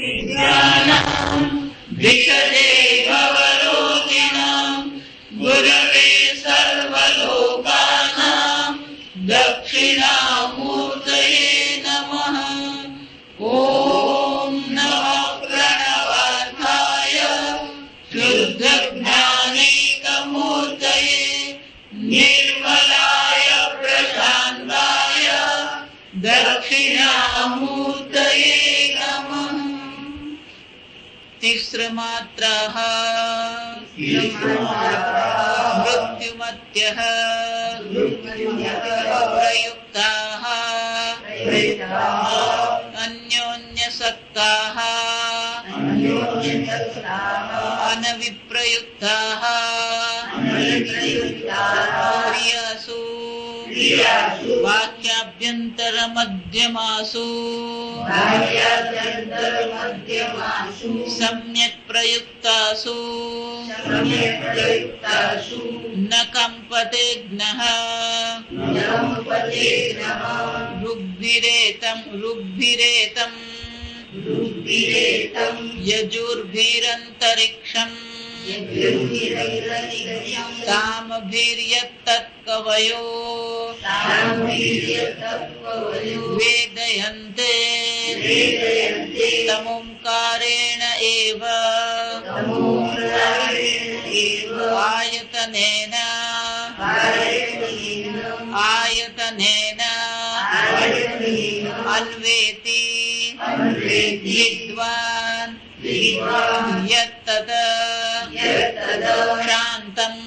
विद्यानां विषदे भवरोगिणां गुरवे सर्वलोकानां दक्षिणामूर्तये नमः। ॐ नमः प्रणवार्थाय शुद्धज्ञानैकमूर्तये निर्मलाय प्रशान्ताय दक्षिणामूर्तये नमः। तिस्रमात्राः मृत्युमत्यः प्रयुक्ताः अन्योन्यसक्ताः अनविप्रयुक्ताः क्रियासु वाक्याभ्यन्तरमध्यमासु सम्यक् प्रयुक्तासु न कंपते ज्ञः ऋग्भिरेतं यजुर्भिरन्तरिक्षम् तामभिर्यत्तत्कवयो वेदयन्ते तमोंकारेण एव आयतनेन अन्वेति विद्वान् यत्तद शान्तम्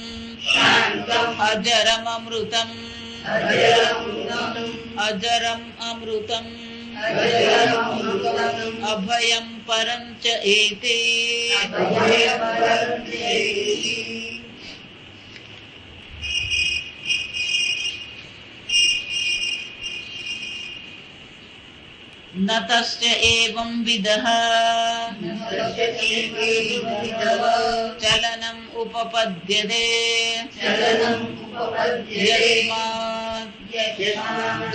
अजरम् अमृतम् अभयं परं च एते। न तस्य एवं विदः चलनम् उपपद्यते यस्मात्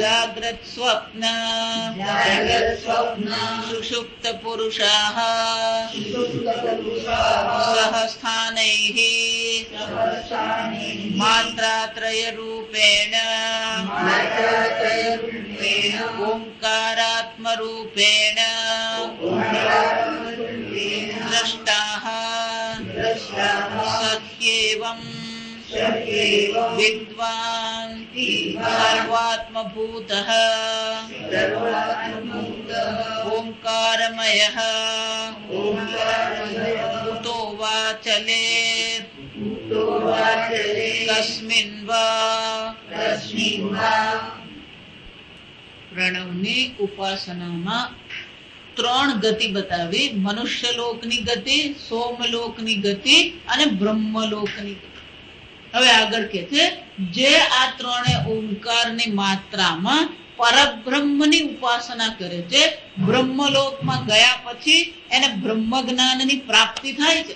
जाग्रत् स्वप्न सुषुप्त पुरुषाः सहस्थानैः मात्रात्रय रूपेण ओंकारात्म रूपेण दृष्टाः सत्येवं विद्वान् सर्वात्मभूतः ओंकारमयः कुतो वा चलेत् कस्मिन् वा प्रणवनी उपासनाમાં ત્રણ ગતિ બતાવી, મનુષ્યલોકની ગતિ, સોમલોકની ગતિ અને બ્રહ્મલોકની ગતિ. હવે આગળ કે છે જે આ ત્રણે ઓમકારની માત્રામાં પરબ્રહ્મની ઉપાસના કરે છે, બ્રહ્મલોકમાં ગયા પછી એને બ્રહ્મ જ્ઞાનની પ્રાપ્તિ થાય છે.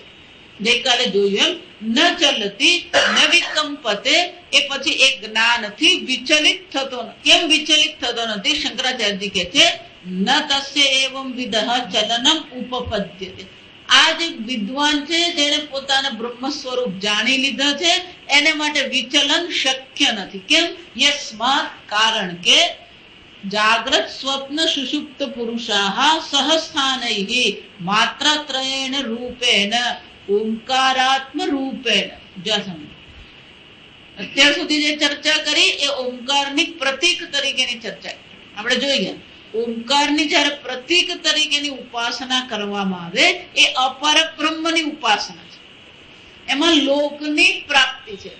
ગઈકાલે જોયું એમ, ન ચલતી ન વિકંપતે, એ પછી એ જ્ઞાનથી વિચલિત થતો નથી. કેમ વિચલિત થતો નથી? શંકરાચાર્યજી કહે છે ન તસ્ય એવં વિદઃ ચલનમ ઉપપદ્યતે. આ જે વિદ્વાન છે જેને પોતાના બ્રહ્મ સ્વરૂપ જાણી લીધા છે એને માટે વિચલન શક્ય નથી. કેમ? યસ્માત, કારણ કે જાગ્રત સ્વપ્ન સુષુપ્ત પુરુષાઃ સહસ્થાનૈઃ માત્રાત્રયેણ રૂપેણ ઓંકારાત્મ રૂપેણ. અત્યાર સુધી જે ચર્ચા કરી એ ઓંકારની પ્રતીક તરીકેની ચર્ચા આપણે જોઈ ગયા. ઓંકારની જયારે પ્રતીક તરીકેની ઉપાસના કરવામાં આવે એ અપર બ્રહ્મની ઉપાસના છે, એમાં લોકની પ્રાપ્તિ છે.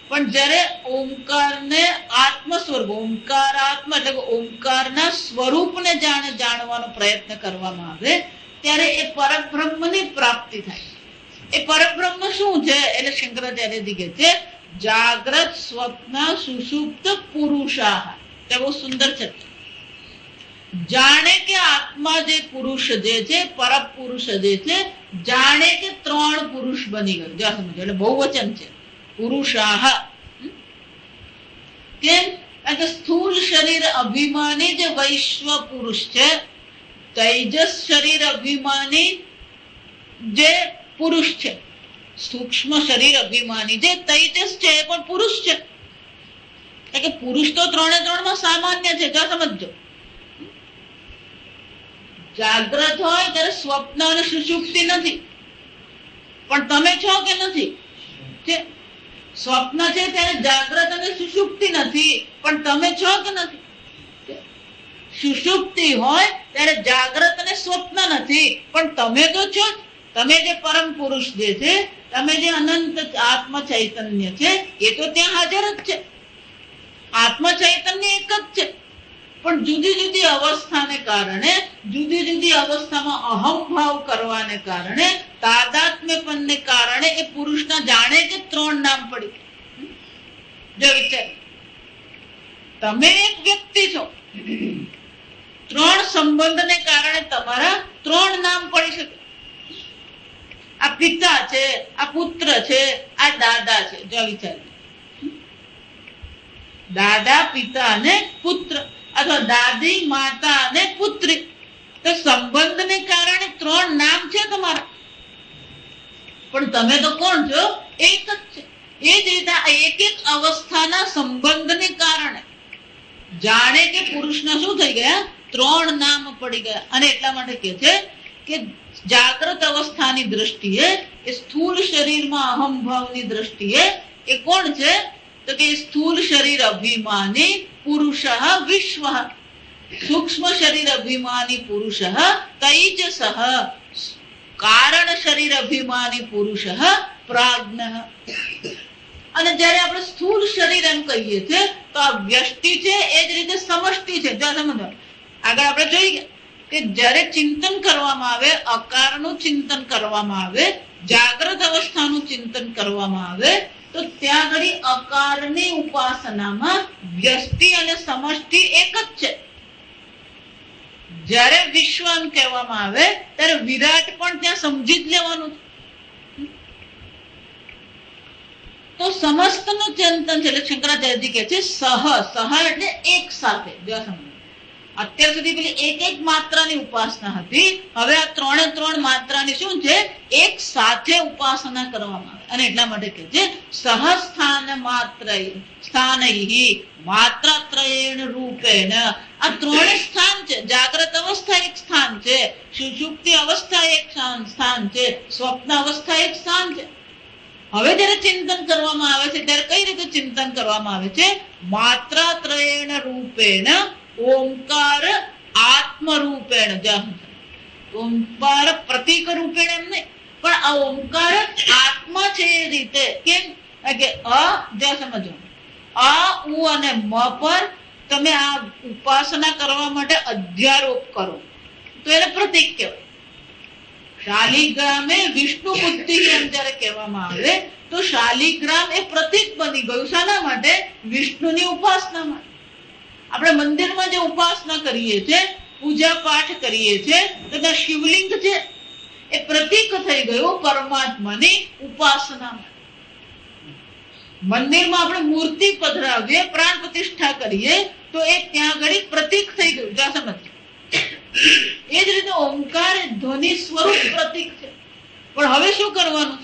પણ જયારે ઓંકારને આત્મ સ્વરૂપ, ઓંકારાત્મ એટલે કે ઓંકારના સ્વરૂપને જાણવાનો પ્રયત્ન કરવામાં આવે ત્યારે એ પરબ્રહ્મની પ્રાપ્તિ થાય. એ પરબ્રહ્મ શું છે? એટલે શંકરાચાર્યજી કહે છે જાગ્રત સ્વપ્ન સુષુપ્ત પુરુષાઃ. તે બહુ સુંદર છે. જાણે કે આત્મા જે પુરુષ જે છે, પર પુરુષ જે છે, જાણે કે ત્રણ પુરુષ બની ગયો. જ્યાં સમજો એટલે બહુવચન છે પુરુષાઃ. કેમ? કારણ કે સ્થૂળ શરીર અભિમાની જે વૈશ્વ પુરુષ છે, તેજસ શરીર અભિમાની જે પુરુષ છે, સૂક્ષ્મ શરીર અભિમાની જે તેજસ છે એ પણ પુરુષ છે. કે પુરુષ તો 3 માં સામાન્ય છે. જો સમજો, જાગ્રત હોય ત્યારે સ્વપ્ન અને સુષુપ્તિ નથી, પણ તમે છો કે નથી? સ્વપ્ન છે ત્યારે જાગ્રત અને સુષુપ્તિ નથી, પણ તમે છો કે નથી? સુષુપ્તિ હોય ત્યારે જાગ્રત અને સ્વપ્ન નથી, પણ તમે તો છો. તમે જે પરમ પુરુષ જે છે, તમે જે અનંત આત્મ ચૈતન્ય છે, એ તો ત્યાં હાજર જ છે. આત્મ ચૈતન્ય એક જ છે, પણ જુદી જુદી અવસ્થાને કારણે, જુદી જુદી અવસ્થામાં અહમ ભાવ કરવાને કારણે, તાદાત્મ્યપણને કારણે એ પુરુષના જાણે કે 3 નામ પડી. જો વિચાર, તમે એક વ્યક્તિ છો, 3 સંબંધને કારણે તમારા 3 નામ પડી શકે. આ પિતા છે, આ પુત્ર છે, આ દાદા છે. જો વિચાર, દાદા, પિતા અને પુત્ર, અથવા દાદી, માતા અને પુત્રી. તો સંબંધને કારણે 3 નામ છે તમારા, પણ તમે તો કોણ છો? એક જ છે. એ જ રીતે એક એક અવસ્થાના સંબંધને કારણે જાણે કે પુરુષના શું થઈ ગયા? 3 નામ પડી ગયા. અને એટલા માટે કે છે કે જાગ્રત અવસ્થાની દ્રષ્ટિએ, એ સ્થૂળ શરીરમાં અહમ ભાવની દ્રષ્ટિએ એ કોણ છે? તો કે સ્થૂળ શરીર અભિમાની પુરુષ વિશ્વ, સૂક્ષ્મ શરીર અભિમાની પુરુષ તૈજસ, કારણ શરીર અભિમાની પુરુષ પ્રાજ્ઞ. અને જયારે આપણે સ્થૂળ શરીર એમ કહીએ છીએ તો આ વ્યષ્ટિ છે, એ જ રીતે સમષ્ટિ છે. જો સમજો, આગળ આપણે જોઈએ કે જયારે ચિંતન કરવામાં આવે, અકારનું ચિંતન કરવામાં આવે, જાગ્રત અવસ્થાનું ચિંતન કરવામાં આવે, તો ત્યાં આગળ અકારની ઉપાસનામાં વ્યષ્ટિ અને સમષ્ટિ એક જ છે. જ્યારે વિશ્વ એમ કહેવામાં આવે ત્યારે વિરાટ પણ ત્યાં સમજી જ લેવાનું. તો સમસ્ત નું ચિંતન છે. એટલે શંકરાચાર્યજી કહે છે સહ એટલે એક સાથે. અત્યાર સુધી પેલી એક માત્રાની ઉપાસના હતી, હવે આ 3 માત્રાની શું છે? એક સાથે ઉપાસના કરવામાં આવે. અને એટલા માટે કે છે સહસ્થાન માત્ર સ્થાનૈ માત્રાત્રયેણ રૂપેણ. આ 3 સ્થાન છે. જાગ્રત અવસ્થા એક સ્થાન છે, સુષુપ્તિ અવસ્થા એક સ્થાન છે, સ્વપ્ન અવસ્થા એક સ્થાન છે. હવે જયારે ચિંતન કરવામાં આવે છે ત્યારે કઈ રીતે ચિંતન કરવામાં આવે છે? માત્રાત્રયેણ રૂપેણ ઓમકાર આત્મ રૂપેણ. ઓમકાર પ્રતીક રૂપેણ એમ નહીં, પણ આ ઓમકાર આત્મા છે. એ રીતે કેમ કે સમજો, આ ઉ અને મ પર તમે આ ઉપાસના કરવા માટે અધ્યારોપ કરો તો એને પ્રતીક કહેવાય. શાલિગ્રામે વિષ્ણુ બુદ્ધિ એમ જયારે કહેવામાં આવે તો શાલિગ્રામ એ પ્રતીક બની ગયું. શાના માટે? વિષ્ણુની ઉપાસના માટે. આપણે મંદિરમાં જે ઉપાસના કરીએ છીએ, પૂજા પાઠ કરીએ છીએ, તો ત્યાં શિવલિંગ છે, એ પ્રતીક થઈ ગયું પરમાત્માની ઉપાસના માટે. મંદિરમાં આપણે મૂર્તિ પધરાવીએ, પ્રાણ પ્રતિષ્ઠા કરીએ, તો એ ત્યાં આગળ પ્રતીક થઈ ગયું. જ્યાં સમજ, એ જ રીતે ઓમકાર ધ્વનિ સ્વરૂપ પ્રતીક છે. પણ હવે શું કરવાનું?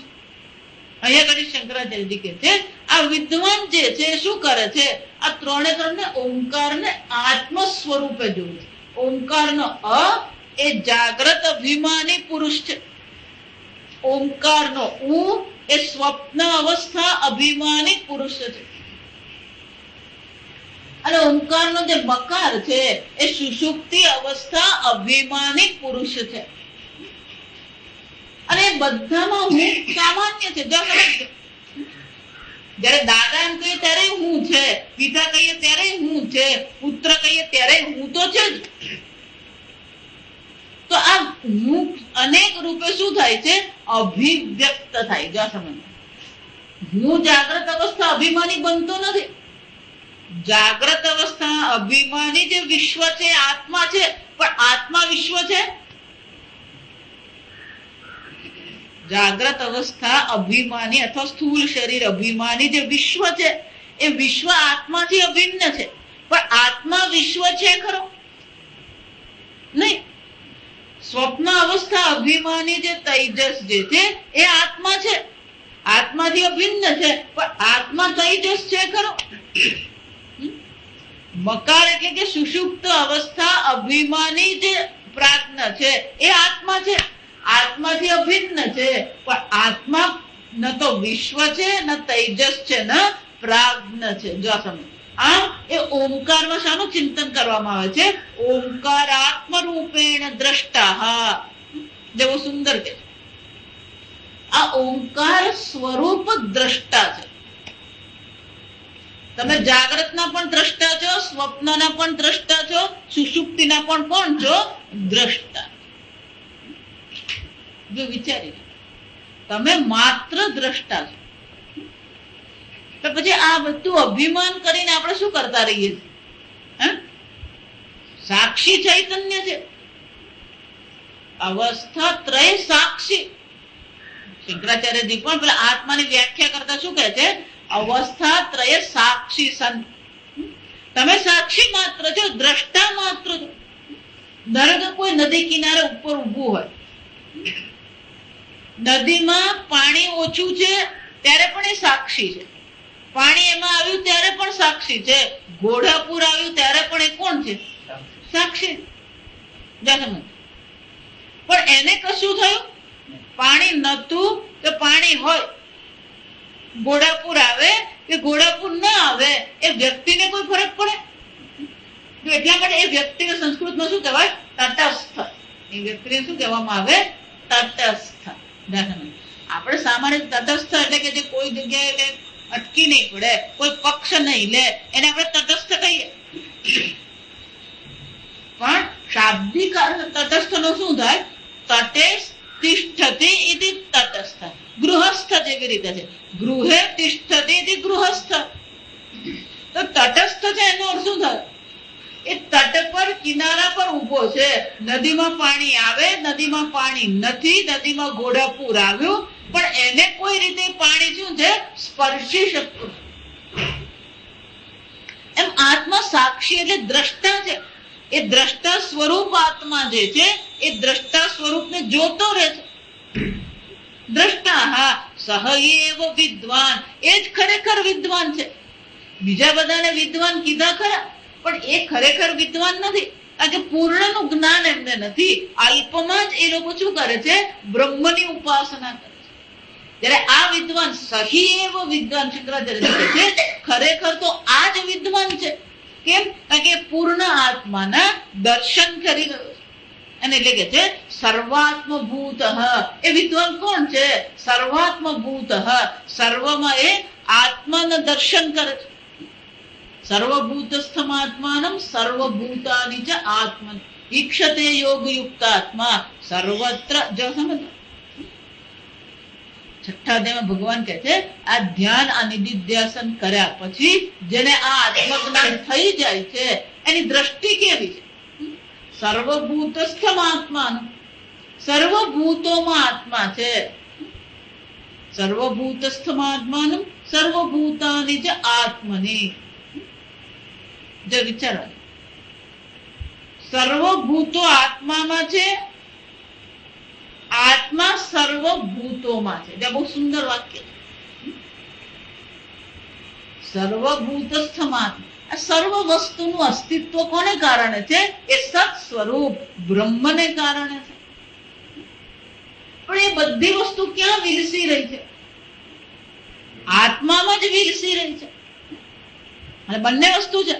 અહીંયા આગળ શંકરાચાર્યજી કહે છે આ વિદ્વાન જે છે શું કરે છે? આ 3 ઓમકારને આત્મ સ્વરૂપે જોવે છે. ઓમકારનો અ એ જાગ્રત અભિમાની પુરુષ છે, ઓમકારનો ઉ એ સ્વપ્ન અવસ્થા અભિમાની પુરુષ છે, અને ઓમકારનો જે મકાર છે એ સુષુપ્તિ અવસ્થા અભિમાની પુરુષ છે. અને બધામાં હું સામાન્ય છે. જયારે દાદા એમ કહીએ ત્યારે હું છે, પિતા કહીએ ત્યારે હું છે, પુત્ર કહીએ ત્યારે હું તો છે જ. તો આ હું અનેક રૂપે શું થાય છે? અભિવ્યક્ત થાય. જો સમજ, હું જાગ્રત અવસ્થા અભિમાની બનતો નથી. જાગ્રત અવસ્થા અભિમાની જે વિશ્વ છે આત્મા છે, પણ આત્મા વિશ્વ છે? જાગ્રત અવસ્થા અભિમાની અથવા સ્થૂળ શરીર અભિમાની જે વિશ્વ છે એ વિશ્વ આત્માથી અભિન્ન છે, પણ આત્મા વિશ્વ છે ખરો? નહીં. સ્વપ્ન અવસ્થા અભિમાની જે તેજસ જે છે એ આત્મા છે, આત્માથી અભિન્ન છે, પણ આત્મા તેજસ છે ખરો? મકાર એટલે કે સુષુપ્ત અવસ્થા અભિમાની જે પ્રાજ્ઞ છે એ આત્મા છે, આત્માથી અભિન્ન છે, પણ આત્મા ન તો વિશ્વ છે, ન તેજસ છે, ન પ્રાજ્ઞ છે. જો સમજ, આમ એ ઓમકારમાં શાનું ચિંતન કરવામાં આવે છે? ઓમકાર આત્મરૂપેણ દ્રષ્ટા. જેવું સુંદર કે આ ઓમકાર સ્વરૂપ દ્રષ્ટા છે. તમે જાગ્રતના પણ દ્રષ્ટા છો, સ્વપ્નના પણ દ્રષ્ટા છો, સુષુપ્તિના પણ કોણ છો? દ્રષ્ટા. જો વિચારી, તમે માત્ર દ્રષ્ટા છો. તો પછી આ બધું અભિમાન કરીને આપણે શું કરતા રહીએ છીએ? સાક્ષી ચૈતન્ય છે, અવસ્થા ત્રય સાક્ષી. શંકરાચાર્યજી પણ પેલા આત્માની વ્યાખ્યા કરતા શું કહે છે? અવસ્થા ત્રય સાક્ષી સંત. તમે સાક્ષી માત્ર છો, દ્રષ્ટા માત્ર છો. ધારો કે કોઈ નદી કિનારે ઉપર ઊભું હોય, નદીમાં પાણી ઓછું છે ત્યારે પણ એ સાક્ષી છે, પાણી એમાં આવ્યું ત્યારે પણ સાક્ષી છે, ઘોડાપુર આવ્યું ત્યારે પણ એ કોણ છે? સાક્ષી. પણ એને કશું થયું? પાણી નતું કે પાણી હોય, ઘોડાપુર આવે કે ઘોડાપુર ના આવે, એ વ્યક્તિને કોઈ ફરક પડે? એટલા માટે એ વ્યક્તિને સંસ્કૃતમાં શું કહેવાય? તટસ્થ. એ વ્યક્તિને શું કહેવામાં આવે? તટસ્થ. આપણે સામાન્ય તટસ્થ એટલે કે જે કોઈ જગ્યાએ અટકી નહીં પડે, કોઈ પક્ષ નહીં લે, એને આપણે તટસ્થ કહીએ. પણ શાબ્દિક તટસ્થ નો શું થાય? તટે તિષ્ઠતિ ઇતિ તટસ્થ. ગૃહસ્થ જેવી રીતે છે, ગૃહે તિષ્ઠતિ ઇતિ ગૃહસ્થ. તો તટસ્થ છે એનો અર્થ શું થાય? એ તટ પર કિનારા પર ઉભો છે, નદીમાં પાણી આવે, નદીમાં પાણી નથી, નદીમાં ઘોડાપુર આવ્યું, પણ એને કોઈ રીતે પાણી શું છે? સ્પર્શી શકતું. એમ આત્મા સાક્ષી એટલે દ્રષ્ટા છે. એ દ્રષ્ટા સ્વરૂપ આત્મા જે છે એ દ્રષ્ટા સ્વરૂપને જોતો રહે છે. દ્રષ્ટા હા સહૈવ વિદ્વાન, એ જ ખરેખર વિદ્વાન છે. બીજા બધાને વિદ્વાન કીધા ખરા, પણ એ ખરેખર વિદ્વાન નથી, કારણ કે પૂર્ણનું જ્ઞાન એમને નથી. અલ્પમાં જ એ લોકો શું કરે છે? બ્રહ્મની ઉપાસના કરે છે. જ્યારે આ વિદ્વાન સહી એવ વિદ્વાન, શંકરાચાર્ય કહે છે ખરેખર તો આ જ વિદ્વાન છે. કેમ? કારણ કે પૂર્ણ આત્માના દર્શન કરી ગયો છે. અને એટલે કે છે સર્વાત્મભૂત. એ વિદ્વાન કોણ છે? સર્વાત્મભૂત. સર્વમાં એ આત્માના દર્શન કરે છે. સર્વભૂતસ્થમાત્માનમ સર્વભૂતાનિ ચ આત્મન ઈક્ષતે યોગયુક્તાત્મા સર્વત્ર. જો સમજ, છઠ્ઠા અધ્યાયમાં ભગવાન કહે છે આ ધ્યાન આ નિધિધ્યાસન કર્યા પછી જેને આ આત્મજ્ઞાન થઈ જાય છે એની દ્રષ્ટિ કેવી છે? સર્વભૂતસ્થમ આત્માન, સર્વભૂતોમાં આત્મા છે. સર્વભૂતસ્થમ આત્માનમ સર્વભૂતાનિ ચ આત્મની. જો વિચારો, સર્વભૂતો આત્મામાં છે, આત્મા સર્વભૂતોમાં છે. બહુ સુંદર વાક્ય. સર્વભૂતસ્થમાં, આ સર્વ વસ્તુનું અસ્તિત્વ કોને કારણે છે? એ સત સ્વરૂપ બ્રહ્મને કારણે છે. પણ એ બધી વસ્તુ ક્યાં વિલસી રહી છે? આત્મામાં જ વિલસી રહી છે. અને બંને વસ્તુ છે.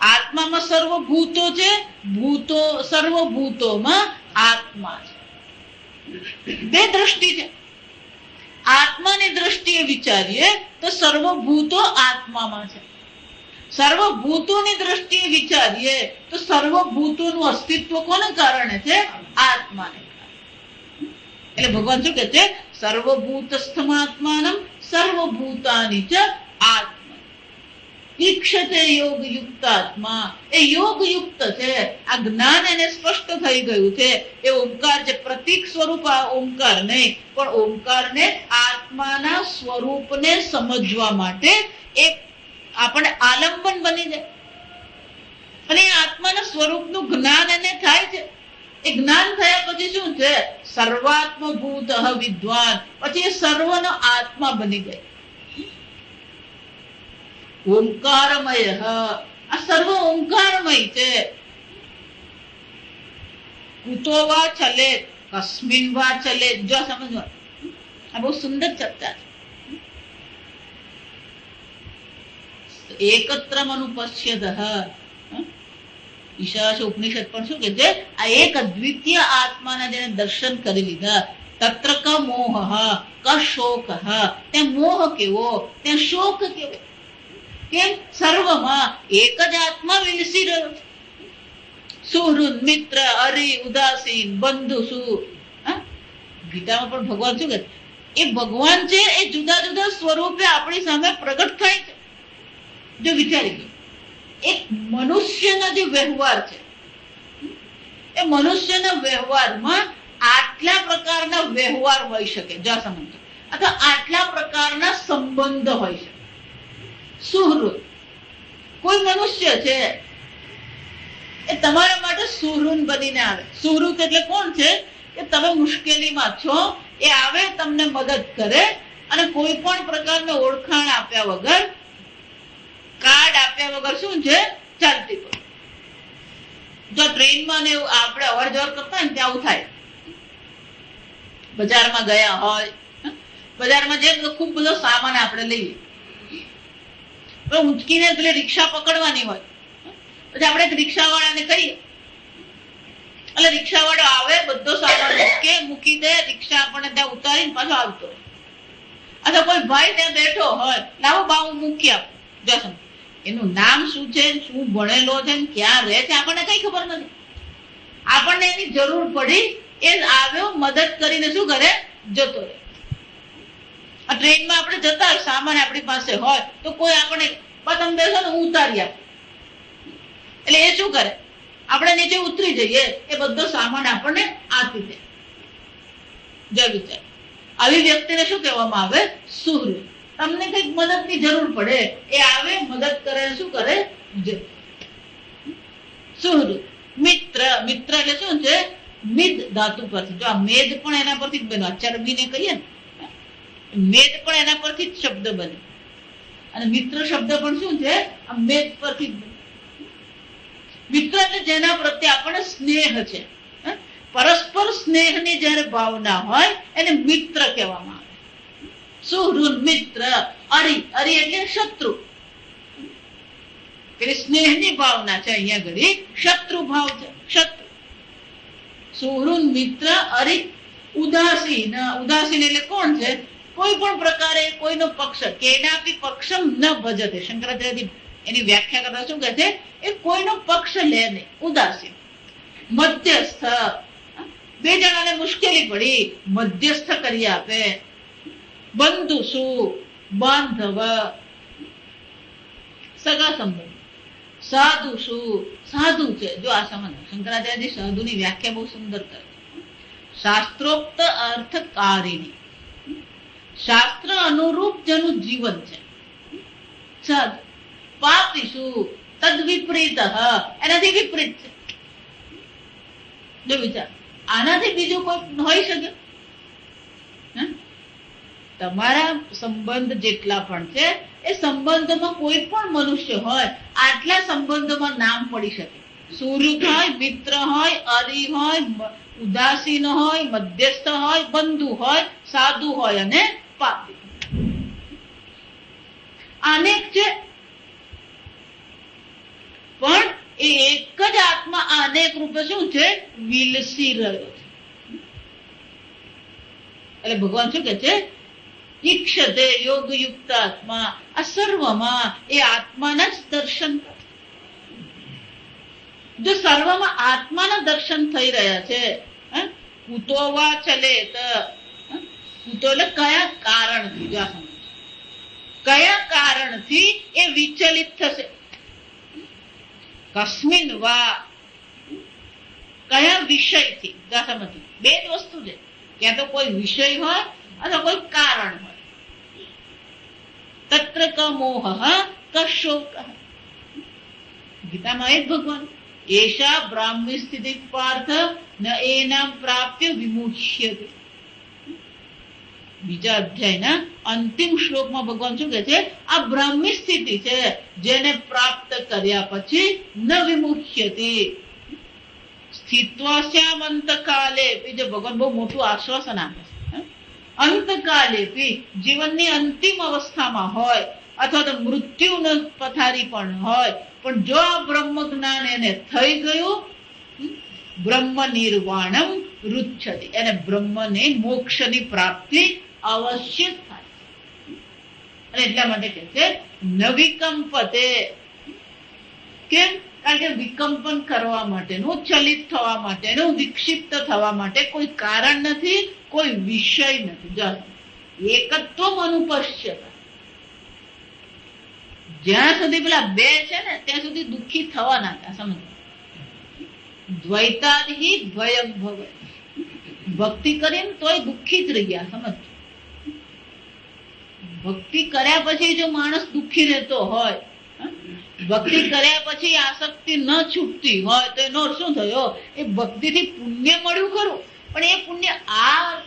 આત્મામાં સર્વભૂતો છે, ભૂતો સર્વભૂતોમાં આત્મા છે. બે દ્રષ્ટિ છે. આત્માની દ્રષ્ટિએ વિચારીએ તો સર્વભૂતો આત્મામાં છે. સર્વભૂતોની દ્રષ્ટિએ વિચારીએ તો સર્વભૂતોનું અસ્તિત્વ કોને કારણે છે? આત્માને. એટલે ભગવાન શું કહે છે? સર્વભૂતસ્થમાત્માનમ સર્વભૂતાનિ ચ આત્મા ઈક્ષતે યોગયુક્ત આત્મા. એ યોગયુક્ત છે. આ જ્ઞાન એને સ્પષ્ટ થઈ ગયું છે. એ ઓમકાર છે, પ્રતીક સ્વરૂપ આ ઓમકાર નહીં, પણ ઓમકારને આત્માના સ્વરૂપને સમજવા માટે એક આપણે આલંબન બની જાય. અને આત્માના સ્વરૂપનું જ્ઞાન એને થાય છે. એ જ્ઞાન થયા પછી શું છે? સર્વાત્મભૂત વિદ્વાન. પછી એ સર્વનો આત્મા બની ગઈ. ઓંકારમય. આ સર્વ ઓંકારમય છે. કુતો વા ચલે, કસ્મિન વા ચલે. જો સમજવા, આ બહુ સુંદર ચર્ચા છે. એકત્રમ અનુપશ્યત. ઈશાવાસ ઉપનિષદ પણ શું કે છે? આ એક અદ્વિતીય આત્માના જેને દર્શન કરી લીધા, તત્ર ક મોહ ક શોક. ત્યાં મોહ કેવો, ત્યાં શોક કેવો? કેમ? સર્વમાં એક જ આત્મા વિલસી રહ્યો છે. સુહૃદ, મિત્ર, હરિ, ઉદાસીન, બંધુ, સુ. ગીતામાં પણ ભગવાન શું કહે? એ ભગવાન છે એ જુદા જુદા સ્વરૂપે આપણી સામે પ્રગટ થાય છે. જો વિચારી ગયો, એક મનુષ્યનો જે વ્યવહાર છે, એ મનુષ્યના વ્યવહારમાં આટલા પ્રકારના વ્યવહાર હોઈ શકે, જો સમજો, અથવા આટલા પ્રકારના સંબંધ હોઈ શકે. સુહૃદ, કોઈ મનુષ્ય છે એ તમારા માટે સુહૃદ બનીને આવે. સુહૃદ એટલે કોણ છે? કે તમે મુશ્કેલીમાં છો, એ આવે, તમને મદદ કરે, અને કોઈ પણ પ્રકારની ઓળખાણ આપ્યા વગર, કાર્ડ આપ્યા વગર શું છે? ચાલતી પડે. જો ટ્રેનમાં ને આપણે અવર જવર કરતા હોય ને ત્યાં આવું થાય. બજારમાં ગયા હોય, બજારમાં જે ખૂબ બધો સામાન આપણે લઈએ, ઊંચકીને પેલી રિક્ષા પકડવાની હોય, પછી આપણે રિક્ષા વાળાને કહીએ, એટલે રિક્ષા વાળો આવે, બધો સામાન મૂકી દે, રિક્ષા આપણને ત્યાં ઉતારીને પાછો આવતો. અથવા કોઈ ભાઈ ત્યાં બેઠો હોય, લાવો બા હું મૂકી આપું. જશો, એનું નામ શું છે, શું ભણેલો છે, ક્યાં રહે છે, આપણને કઈ ખબર નથી. આપણને એની જરૂર પડી, એ આવ્યો, મદદ કરીને શું કરે? જતો રહે. આ ટ્રેનમાં આપણે જતા હોય, સામાન આપણી પાસે હોય, તો કોઈ આપણે તમે બેસો ને, હું ઉતારી આપું. એટલે એ શું કરે? આપણે નીચે ઉતરી જઈએ, એ બધો સામાન આપણને આપી દે. જો વિચાર, આવી વ્યક્તિને શું કહેવામાં આવે? સુહૃદ. તમને કઈક મદદની જરૂર પડે, એ આવે, મદદ કરે, શું કરે? સુહૃદ. મિત્ર, મિત્ર એટલે શું છે? મિદ ધાતુ પરથી. જો આ મેદ પણ એના પરથી જ બન્યો. ચરબીને કહીએ ને, મેદ પણ એના પરથી જ શબ્દ બને. અને મિત્ર શબ્દ પણ શું છે? આ મેદ પરથી જ બને. મિત્ર એટલે જેના પ્રત્યે આપણને સ્નેહ છે, પરસ્પર સ્નેહની જયારે ભાવના હોય એને મિત્ર કહેવામાં આવે. સુહૃદ, મિત્ર. અરી, અરી એટલે શત્રુ. એટલે સ્નેહની ભાવના છે, અહીંયા ઘડી શત્રુ ભાવ છે, શત્રુ. સુહૃદ, મિત્ર, અરી. ઉદાસીન, ઉદાસીન એટલે કોણ છે? કોઈ પણ પ્રકારે કોઈનો પક્ષ, કેનાપી પક્ષમ ન ભજતે. શંકરાચાર્ય એની વ્યાખ્યા કરતા શું કહે છે? એ કોઈનો પક્ષ લે નહીં, ઉદાસીન. મધ્યસ્થ, બે જણાને મુશ્કેલી પડી, મધ્યસ્થ કરી આપે. બંધુ શું? બાંધવ, સગા સંબંધ. સાધુ શું? સાધુ છે. જો આ સમજ, શંકરાચાર્ય સાધુની વ્યાખ્યા બહુ સુંદર કરે. શાસ્ત્રોક્ત અર્થકારીની, શાસ્ત્ર અનુરૂપ જેનું જીવન છે, સાધુ. પાપી શું? તદ વિપરીત, એનાથી વિપરીત છે. જો વિચાર, આનાથી બીજું કોઈ હોઈ શકે? તમારા સંબંધ જેટલા પણ છે, એ સંબંધમાં કોઈ પણ મનુષ્ય હોય, આટલા સંબંધોમાં નામ પડી શકે. સુહૃદ હોય, મિત્ર હોય, અરી હોય, ઉદાસીન હોય, મધ્યસ્થ હોય, બંધુ હોય, સાધુ હોય અને પાપી. અનેક છે, પણ એ એક જ આત્મા અનેક રૂપે શું છે? વિલસી રહ્યો છે. એટલે ભગવાન શું કે છે? ઈક્ષતે યોગ યુક્ત આત્મા. આ સર્વમાં એ આત્માના જ દર્શન. જો સર્વમાં આત્માના દર્શન થઈ રહ્યા છે, કુતો વા ચલે, કુતો એટલે કયા કારણથી, કયા કારણથી એ વિચલિત થશે? કસ્મિન વા, કયા વિષયથી? બે જ વસ્તુ છે, ક્યાં તો કોઈ વિષય હોય અથવા કોઈ કારણ હોય. તત્ર ક મોહ ક શોક. ગીતામાં એ જ ભગવાન એશા બ્રાહ્મી સ્થિતિ પાર્થ ન એનામ પ્રાપ્ય વિમુચ્યતે. બીજા અધ્યાયના અંતિમ શ્લોકમાં ભગવાન શું કહે છે? આ બ્રાહ્મી સ્થિતિ છે જેને પ્રાપ્ત કર્યા પછી ન વિમુચ્યતે. સ્થિત્વા શ્યામ અંતકાલે, જે ભગવાન બહુ મોટું આશ્વાસન આપે છે. અંતકાલે જીવનની અંતિમ અવસ્થામાં હોય અથવા તો મૃત્યુનો પથારી પણ હોય, પણ જો આ બ્રહ્મ જ્ઞાન એને થઈ ગયું, બ્રહ્મ નિર્વાણમ રુચ્છતિ, એને બ્રહ્મને મોક્ષની પ્રાપ્તિ અવશ્ય થાય. અને એટલા માટે કહે છે નવિકંપતે. કેમ? કારણ કે વિકમ્પન કરવા માટેનું, ચલિત થવા માટેનું, વિક્ષિપ્ત થવા માટે કોઈ કારણ નથી, કોઈ વિષય નથી. એકત્વ અનુપશ્યતા. જ્યાં સુધી પેલા બે છે ને ત્યાં સુધી દુઃખી થવાના હતા. સમજ? દ્વૈતાદિ દ્વયમ ભવ. ભક્તિ કરીને તોય દુઃખી જ રહી ગયા. સમજ? ભક્તિ કર્યા પછી જો માણસ દુઃખી રહેતો હોય, ભક્તિ કર્યા પછી આસક્તિ ન છૂટતી હોય, તો એનો શું થયો? એ ભક્તિથી પુણ્ય મળ્યું ખરું, પણ એ પુણ્ય આ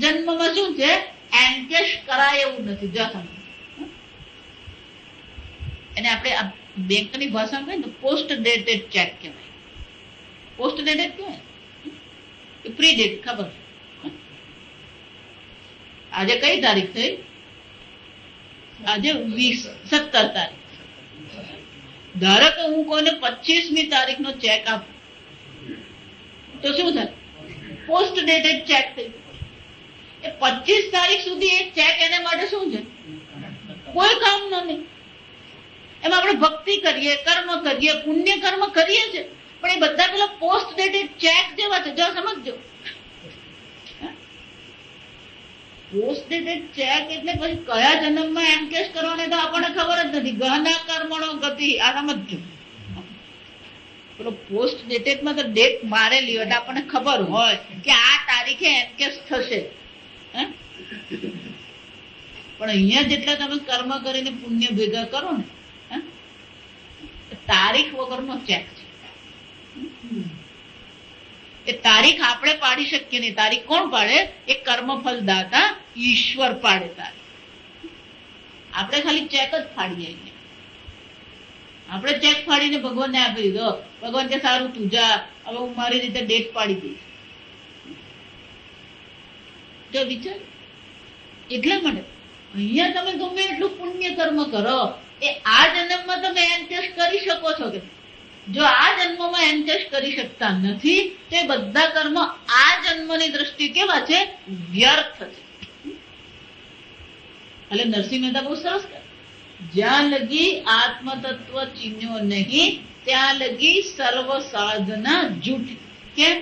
જન્મમાં શું છે? એન્કેશ કરાય એવું નથી. જો એને આપણે બેંકની ભાષામાં કહીએ તો પોસ્ટ ડેટેડ ચેક કહેવાય. પોસ્ટ ડેટેડ કહેવાય, પ્રી ડેટ. ખબર? આજે કઈ તારીખ થઈ? આજે 17 તારીખ. ધારો કે હું કોઈને 25મી તારીખનો ચેક આપું તો શું થાય? પોસ્ટ ડેટેડ ચેક થઈ. એ 25 તારીખ સુધી એ ચેક એને માટે શું છે? કોઈ કામ નથી. એમાં આપણે ભક્તિ કરીએ, કર્મ કરીએ, પુણ્ય કર્મ કરીએ છીએ, પણ એ બધા પેલા પોસ્ટ ડેટેડ ચેક જેવા છે. જો સમજજો, પોસ્ટ ડેટેડ ચેક એટલે પછી કયા જન્મમાં એન્કેશ કરવાને તો આપણને ખબર જ નથી. ગહના કર્મણો ગતિ. આ સમજજો. પેલો પોસ્ટ ડેટેડમાં તો ડેટ મારેલી હોય એટલે આપણને ખબર હોય કે આ તારીખે એન્કેશ થશે. પણ અહીંયા જેટલા તમે કર્મ કરીને પુણ્ય ભેગા કરો ને, તારીખ વગરનો ચેક છે. એ તારીખ આપણે પાડી શકીએ નહીં. તારીખ કોણ પાડે? એ કર્મફળ દાતા ઈશ્વર પાડે તારીખ. આપણે ખાલી ચેક જ ફાડીએ. આપણે ચેક ફાડીને ભગવાનને આપી દીધો. ભગવાન કે સારું તું જા, હવે હું મારી રીતે ડેટ પાડી દઈશ. જો વિચાર. એટલા માટે અહીંયા તમે ગમે એટલું પુણ્ય કર્મ કરો, એ આ જન્મમાં તમે એન્કેશ કરી શકો છો કે? જો આ જન્મમાં એન્કેશ કરી શકતા નથી તો એ બધા કર્મ આ જન્મની દ્રષ્ટિ કેવા છે? વ્યર્થ છે. એટલે નરસિંહ મહેતા બહુ સરસ કહે, જ્યાં લગી આત્મ તત્વ ચીન્યો નહીં ત્યાં લગી સર્વ સાધના જૂઠી. કેમ?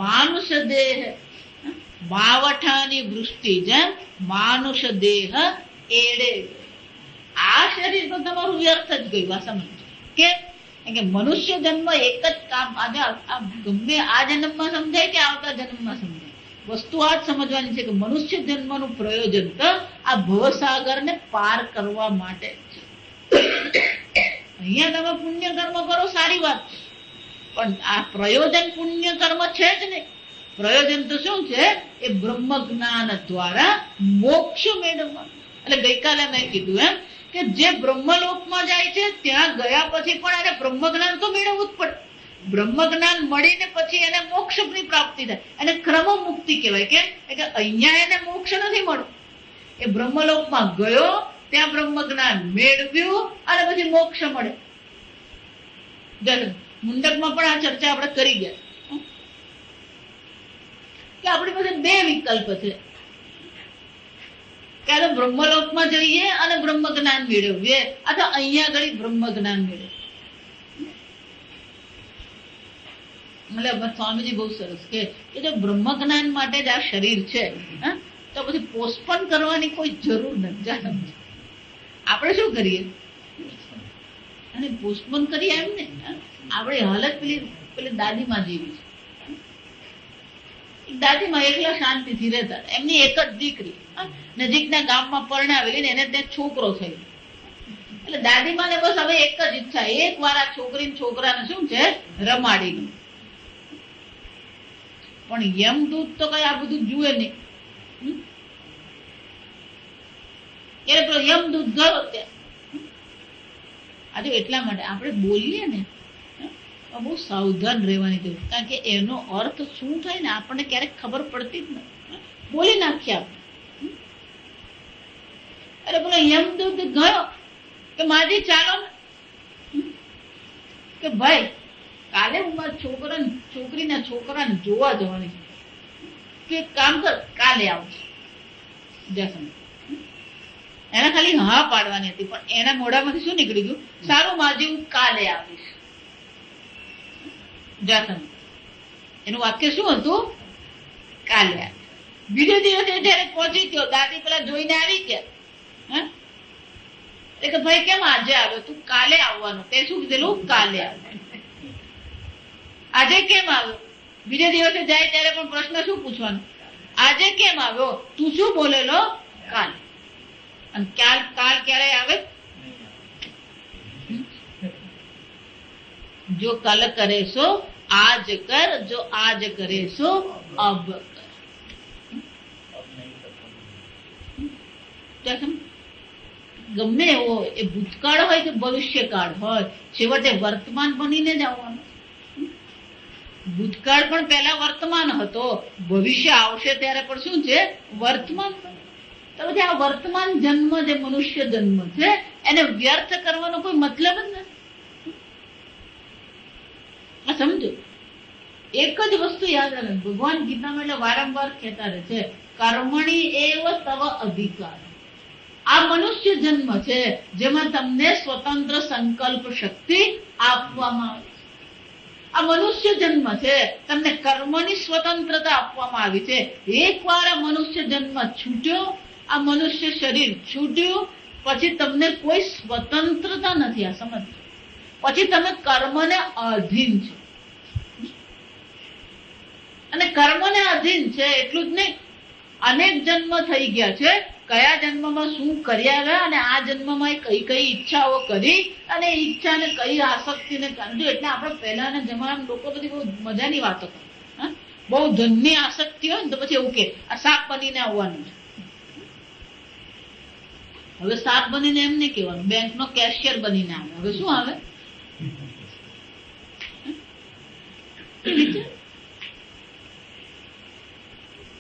માનુષ દેહ માવઠાની વૃષ્ટિ જેમ માનુષ દેહ એડે. આ શરીર તો તમારું વ્યર્થ જ ગયું. આ સમજો. કેમ? કે મનુષ્ય જન્મ એક જ કામ. આજે ગમે આ જન્મમાં સમજાય કે આવતા જન્મમાં સમજાય, વસ્તુ આ જ સમજવાની છે કે મનુષ્ય જન્મનું પ્રયોજન તો આ ભવસાગરને પાર કરવા માટે છે. અહીંયા તમે પુણ્ય કર્મ કરો, સારી વાત છે, પણ આ પ્રયોજન પુણ્ય કર્મ છે જ નહીં. પ્રયોજન તો શું છે? એ બ્રહ્મ જ્ઞાન દ્વારા મોક્ષ મેળવવાનું. એટલે ગઈકાલે મેં કીધું એમ કે જે બ્રહ્મલોકમાં જાય છે ત્યાં ગયા પછી પણ એને બ્રહ્મ જ્ઞાન તો મેળવવું જ પડે. બ્રહ્મ જ્ઞાન મળીને પછી એને મોક્ષની પ્રાપ્તિ થાય. એને ક્રમ મુક્તિ કહેવાય. કેમ? કે અહીંયા એને મોક્ષ નથી મળ્યો. એ બ્રહ્મલોકમાં ગયો, ત્યાં બ્રહ્મ જ્ઞાન મેળવ્યું અને પછી મોક્ષ મળે. મુંડકમાં પણ આ ચર્ચા આપણે કરી ગયા કે આપણી પાસે બે વિકલ્પ છે કે બ્રહ્મલોકમાં જઈએ અને બ્રહ્મ જ્ઞાન મેળવીએ, અથવા અહીંયા આગળ બ્રહ્મ જ્ઞાન મેળવીએ. એટલે સ્વામીજી બહુ સરસ કે જો બ્રહ્મ જ્ઞાન માટે જ આ શરીર છે તો પછી પોસ્ટપોન કરવાની કોઈ જરૂર નથી. આપણે શું કરીએ? અને પોસ્ટપોન કરીએ એમ ને. આપણી હાલત પેલી દાદીમાં જેવી છે. દાદીમાં એકલા શાંતિથી રહેતા. એમની એક જ દીકરી નજીકના ગામમાં પરણાવેલી ને એને ત્યાં છોકરો થયો. એટલે દાદીમાને બસ હવે એક જ ઈચ્છા, એક વાર આ છોકરી છોકરાને શું છે રમાડી દઉં. પણ યમદૂત તો કઈ આ બધું જુએ નહીં. એટલે પેલો યમદૂત ગયો ત્યાં. આજે એટલા માટે આપણે બોલીએ ને બહુ સાવધાન રહેવાની જરૂર, કારણ કે એનો અર્થ શું થાય ને આપણને ક્યારેક ખબર પડતી જ નથી. બોલી નાખીએ આપણે. અરે પેલો યમદૂત ગયો કે માજી ચાલો ને, કે ભાઈ કાલે હું મારા છોકરીના છોકરાને જોવા જવાની છું, કે કામ કર કાલે આવજો. એને ખાલી હા પાડવાની હતી, પણ એના મોઢામાંથી શું નીકળી ગયું, સારું માજી હું કાલે આવીશ. જાસમ એનું વાક્ય શું હતું, કાલે આવીશ. બીજે દિવસે જયારે પહોંચી ગયો, દાદી પેલા જોઈને આવી ગયા, કે ભાઈ કેમ આજે આવ્યો, તું કાલે આવવાનું, તે શું કીધેલું, કાલે આવવાનું. આજે કેમ આવ્યો, બીજે દિવસે જાય ત્યારે પણ પ્રશ્ન શું પૂછવાનો, આજે કેમ આવ્યો, તું શું બોલેલો, કાલે. અને કાલ ક્યારે આવે, જો કલ કરે સો આજ કર, જો આજ કરે સો અબ કર. ગમે એવો એ ભૂતકાળ હોય કે ભવિષ્યકાળ હોય, છેવટે વર્તમાન બનીને જ આવવાનું. ભૂતકાળ પણ પહેલા વર્તમાન હતો, ભવિષ્ય આવશે ત્યારે પણ શું છે, વર્તમાન. તો પછી આ વર્તમાન જન્મ જે મનુષ્ય જન્મ છે એને વ્યર્થ કરવાનો કોઈ મતલબ જ નથી. આ સમજો, એક જ વસ્તુ યાદ રાખે, ભગવાન ગીતામાં એટલે વારંવાર કહેતા રહે છે, કર્મણી એવ તવ અધિકાર. આ મનુષ્ય જન્મ છે જેમાં તમને સ્વતંત્ર સંકલ્પ શક્તિ આપવામાં આવે છે. આ મનુષ્ય જન્મ છે, તમને કર્મની સ્વતંત્રતા આપવામાં આવી છે. એકવાર આ મનુષ્ય જન્મ છૂટ્યો, આ મનુષ્ય શરીર છૂટ્યું, પછી તમને કોઈ સ્વતંત્રતા નથી. આ સમજ, પછી તમે કર્મને અધીન છો. અને કર્મને અધીન છે એટલું જ નહીં, અનેક જન્મ થઈ ગયા છે. કયા જન્મમાં શું કર્યા ગયા અને આ જન્મમાં કઈ કઈ ઈચ્છાઓ કરી અને ઈચ્છા ને કઈ આસક્તિ ને કાંધો. એટલે આપણે પહેલાના જમાનામાં લોકો બધી બહુ મજાની વાતો કરે, બહુ ધનની આસક્તિ હોય ને તો પછી એવું કે આ સાપ બનીને આવવાનું છે. હવે સાપ બનીને એમ નહીં કહેવાનું, બેંક નો કેશિયર બનીને આવે. હવે શું આવે,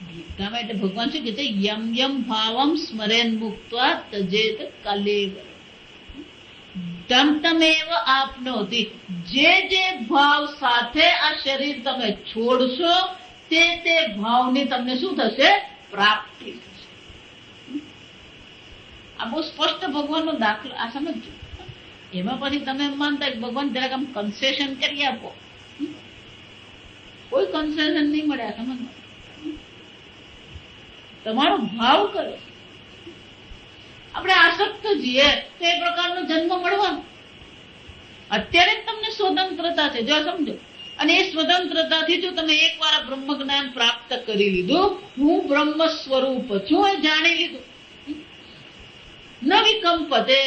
ગીતામાં એટલે ભગવાન શું કહે છે, યમ યમ ભાવમ સ્મરેન મુક્ત્વા તજેત કલેવર તમ તમેવ આપનોતિ. જે જે ભાવ સાથે આ શરીર તમે છોડશો તે તે ભાવની તમને શું થશે, પ્રાપ્તિ થશે. આ બહુ સ્પષ્ટ ભગવાનનો દાખલો. આ સમજો, એમાં પછી તમે એમ માનતા ભગવાન જરાક આમ કન્સેશન કરી આપો, કોઈ કન્સેશન નહીં મળે. આ સમજ, તમારો ભાવ કરો. આપણે આસક્ત છીએ તો એ પ્રકારનો જન્મ મળવાનો. અત્યારે જ તમને સ્વતંત્રતા છે, જો સમજો. અને એ સ્વતંત્રતાથી જો તમે એકવાર બ્રહ્મ જ્ઞાન પ્રાપ્ત કરી લીધું, હું બ્રહ્મ સ્વરૂપ છું, એ જાણી લીધું, ન વિકંપતે.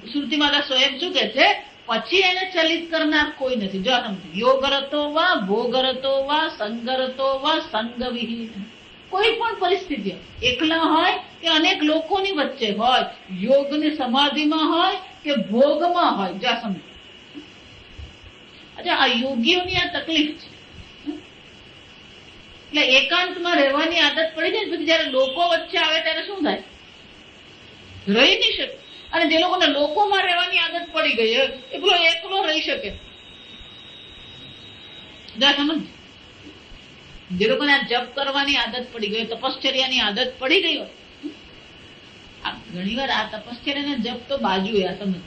શ્રુતિ માતા સ્વયં શું કે છે, પછી એને ચલિત કરનાર કોઈ નથી. જો સમજો, યોગરતો વા ભોગરતો વા સંગરતો વા સંગવિહીન. કોઈ પણ પરિસ્થિતિ, એકલા હોય કે અનેક લોકોની વચ્ચે હોય, યોગની સમાધિમાં હોય કે ભોગમાં હોય. જો સમજો, અચ્છા આ યોગીઓની આ તકલીફ છે. એટલે એકાંતમાં રહેવાની આદત પડી જાય, પછી જયારે લોકો વચ્ચે આવે ત્યારે શું થાય, રહી નહીં શકે. અને જે લોકોને લોકોમાં રહેવાની આદત પડી ગઈ એ પેલો એકલો રહી શકે. સમજ, જે લોકોને આ જપ કરવાની આદત પડી ગઈ, તપશ્ચર્યાની આદત પડી ગઈ હોય, ઘણી વાર આ તપશ્ચર્યા જપ તો બાજુ, આ સમજો,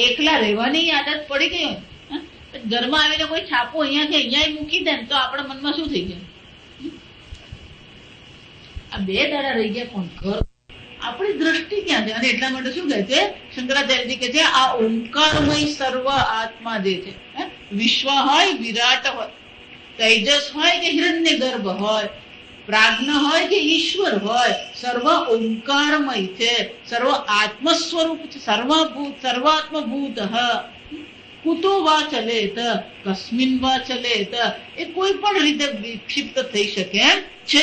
એકલા રહેવાની આદત પડી ગઈ હોય, ઘરમાં આવીને કોઈ છાપો અહીંયાથી અહીંયા મૂકી દે તો આપણા મનમાં શું થઈ જાય, આ 2 દાડા રહી ગયા કોણ, ઘર. આપણી દ્રષ્ટિ ક્યાં છે? અને એટલા માટે શું કહે છે શંકરાચાર્યજી કે છે, આ ઓંકારમય સર્વ આત્મા જે છે, વિશ્વ હોય, વિરાટ હોય, તેજસ હોય કે હિરણ્ય ગર્ભ હોય, પ્રાજ્ઞ હોય કે ઈશ્વર હોય, સર્વ ઓંકારમય છે, સર્વ આત્મ સ્વરૂપ છે, સર્વભૂત સર્વાત્મભૂત. કુતો વા ચલેત, કસ્મિન વા ચલેત, એ કોઈ પણ રીતે વિક્ષિપ્ત થઈ શકે એમ છે.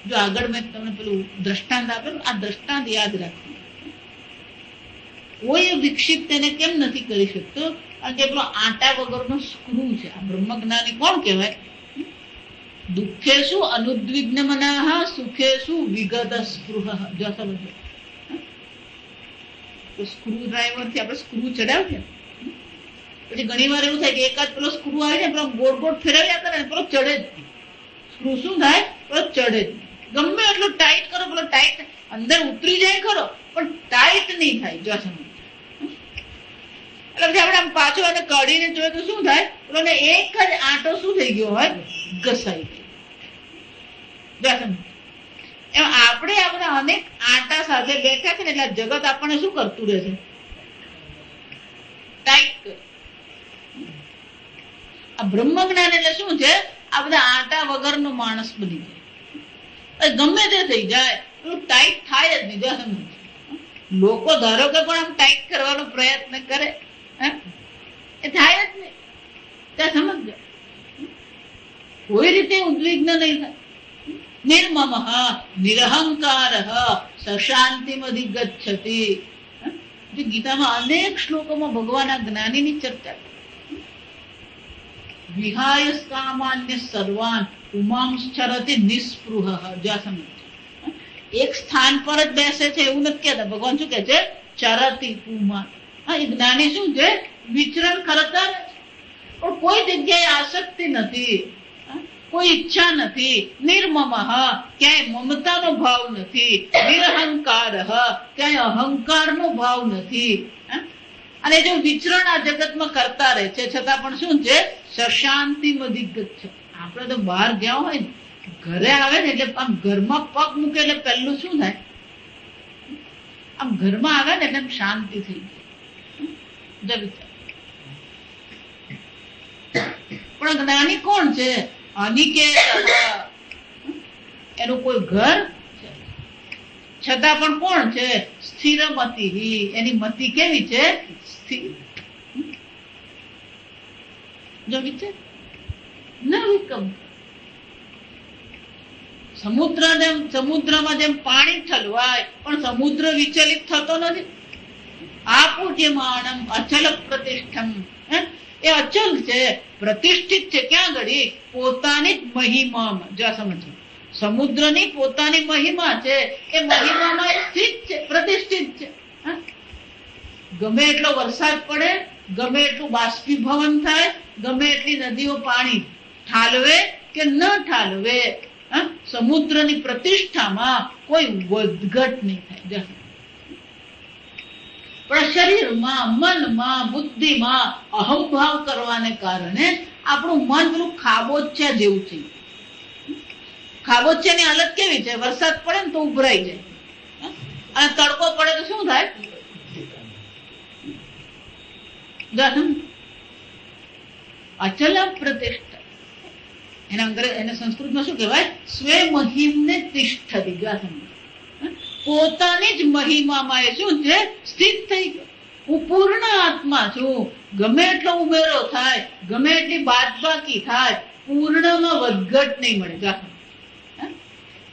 જો આગળ મેં તમને પેલું દ્રષ્ટાંત આપેલું, આ દ્રષ્ટાંત યાદ રાખવું. કોઈ વિક્ષિપ્ત એને કેમ નથી કરી શકતો? કારણ કે પેલો આટા વગરનો સ્ક્રૂ છે. આ બ્રહ્મજ્ઞાની કોણ કહેવાય? દુઃખેષુ અનુદ્વિગ્ન મનઃ, સુખેષુ વિગત સ્પૃહ. જો સમજો, તો સ્ક્રૂ ડ્રાઈવર થી આપણે સ્ક્રૂ ચડાવીએ, પછી ઘણી વાર એવું થાય કે એકાદ પેલો સ્ક્રૂ આવે ને, પેલો ગોળ ગોળ ફેરવ્યા કરે ને પેલો ચડે જ નહીં. સ્ક્રૂ શું થાય? પેલો ચડે જ નહીં. ગમે એટલું ટાઈટ કરો, પેલો ટાઈટ અંદર ઉતરી જાય ખરો, પણ ટાઈટ નહીં થાય. જો સમજો, એટલે આપણે આમ પાછો એને કાઢીને જોઈએ તો શું થાય? પેલો એક જ આંટો શું થઈ ગયો હોય? ઘસાઈ ગયો. એમ આપણે આ બધા અનેક આંટા સાથે બેઠા છે ને, એટલે જગત આપણને શું કરતું રહે છે? ટાઈટ કરે. આ બ્રહ્મ જ્ઞાન એટલે શું છે? આ બધા આંટા વગરનો માણસ બની જાય. ગમે તે થઈ જાય, પેલું ટાઈટ થાય જ નહીં. લોકો ધારો કે પણ આમ ટાઈટ કરવાનો પ્રયત્ન કરે, એ થાય જ નહીં. ત્યાં સમજ, કોઈ રીતે ઉદ્વિગ્ન નહીં થાય. નિર્મમ નિરહંકાર સશાંતિમ અધિગચ્છતિ. ગીતામાં અનેક શ્લોકોમાં ભગવાન આ જ્ઞાનીની ચર્ચા. વિહાય સામાન્ય સર્વાન ઉમાંશ્ચરતિ નિસ્પૃહ. એક સ્થાન પર જ બેસે છે એવું નથી કહેતા. ભગવાન શું કહે છે? ચરતી પુમાન. એ જ્ઞાની શું છે? વિચરણ કરતા પણ કોઈ જગ્યાએ આસક્તિ નથી, કોઈ ઈચ્છા નથી. નિર્મમ, ક્યાંય મમતાનો ભાવ નથી. નિરહંકાર, ક્યાંય અહંકારનો ભાવ નથી. અને જો વિચરણ આ જગતમાં કરતા રહે છે, છતાં પણ શું છે? સશાંતિ અધિગચ્છ. આપણે તો બહાર ગયા હોય ને, ઘરે આવે ને એટલે આમ ઘરમાં પગ મૂકે એટલે પહેલું શું થાય? આમ ઘરમાં આવે ને એટલે શાંતિ થઈ જાય. પણ જ્ઞાની કોણ છે? અનિકેત, એનું કોઈ ઘર છે, છતાં પણ કોણ છે? સ્થિર મતિ. એની મતિ કેવી છે? સ્થિર. જો વિચાર ન વિકમ. સમુદ્રમાં જેમ પાણી ઠલવાય પણ સમુદ્ર વિચલિત થતો નથી. આપૂજ્યમાનમ અચલ પ્રતિષ્ઠમ. એ અચલ છે, પ્રતિષ્ઠિત છે. ક્યાં ઘડી? પોતાની જ મહિમામાં. જો સમજો, સમુદ્રની પોતાની મહિમા છે, એ મહિમામાં સ્થિત છે, પ્રતિષ્ઠિત છે. ગમે એટલો વરસાદ પડે, ગમે એટલું બાષ્પીભવન થાય, ગમે એટલી નદીઓ પાણી ઠાલવે કે ન ઠાલવે, સમુદ્રની પ્રતિષ્ઠામાં કોઈ વધઘટ નહીં થાય. પણ શરીરમાં, મનમાં, બુદ્ધિમાં અહંભાવ કરવાને કારણે આપણું મન પેલું ખાબોચિયા જેવું થઈ ગયું. ખાબોચિયાની હાલત કેવી છે? વરસાદ પડે ને તો ઉભરાઈ જાય, અને તડકો પડે તો શું થાય? અચલ પ્રતિષ્ઠા. એને સંસ્કૃતમાં શું કહેવાય? સ્વે મહિમને તિષ્ઠતિ. પોતાની જ મહિમામાં એ શું છે? સ્થિત થઈ ગયો. હું પૂર્ણ આત્મા છું. ગમે એટલો ઉમેરો થાય, ગમે એટલી બાદબાકી થાય, પૂર્ણમાં વધઘટ નહીં મળે.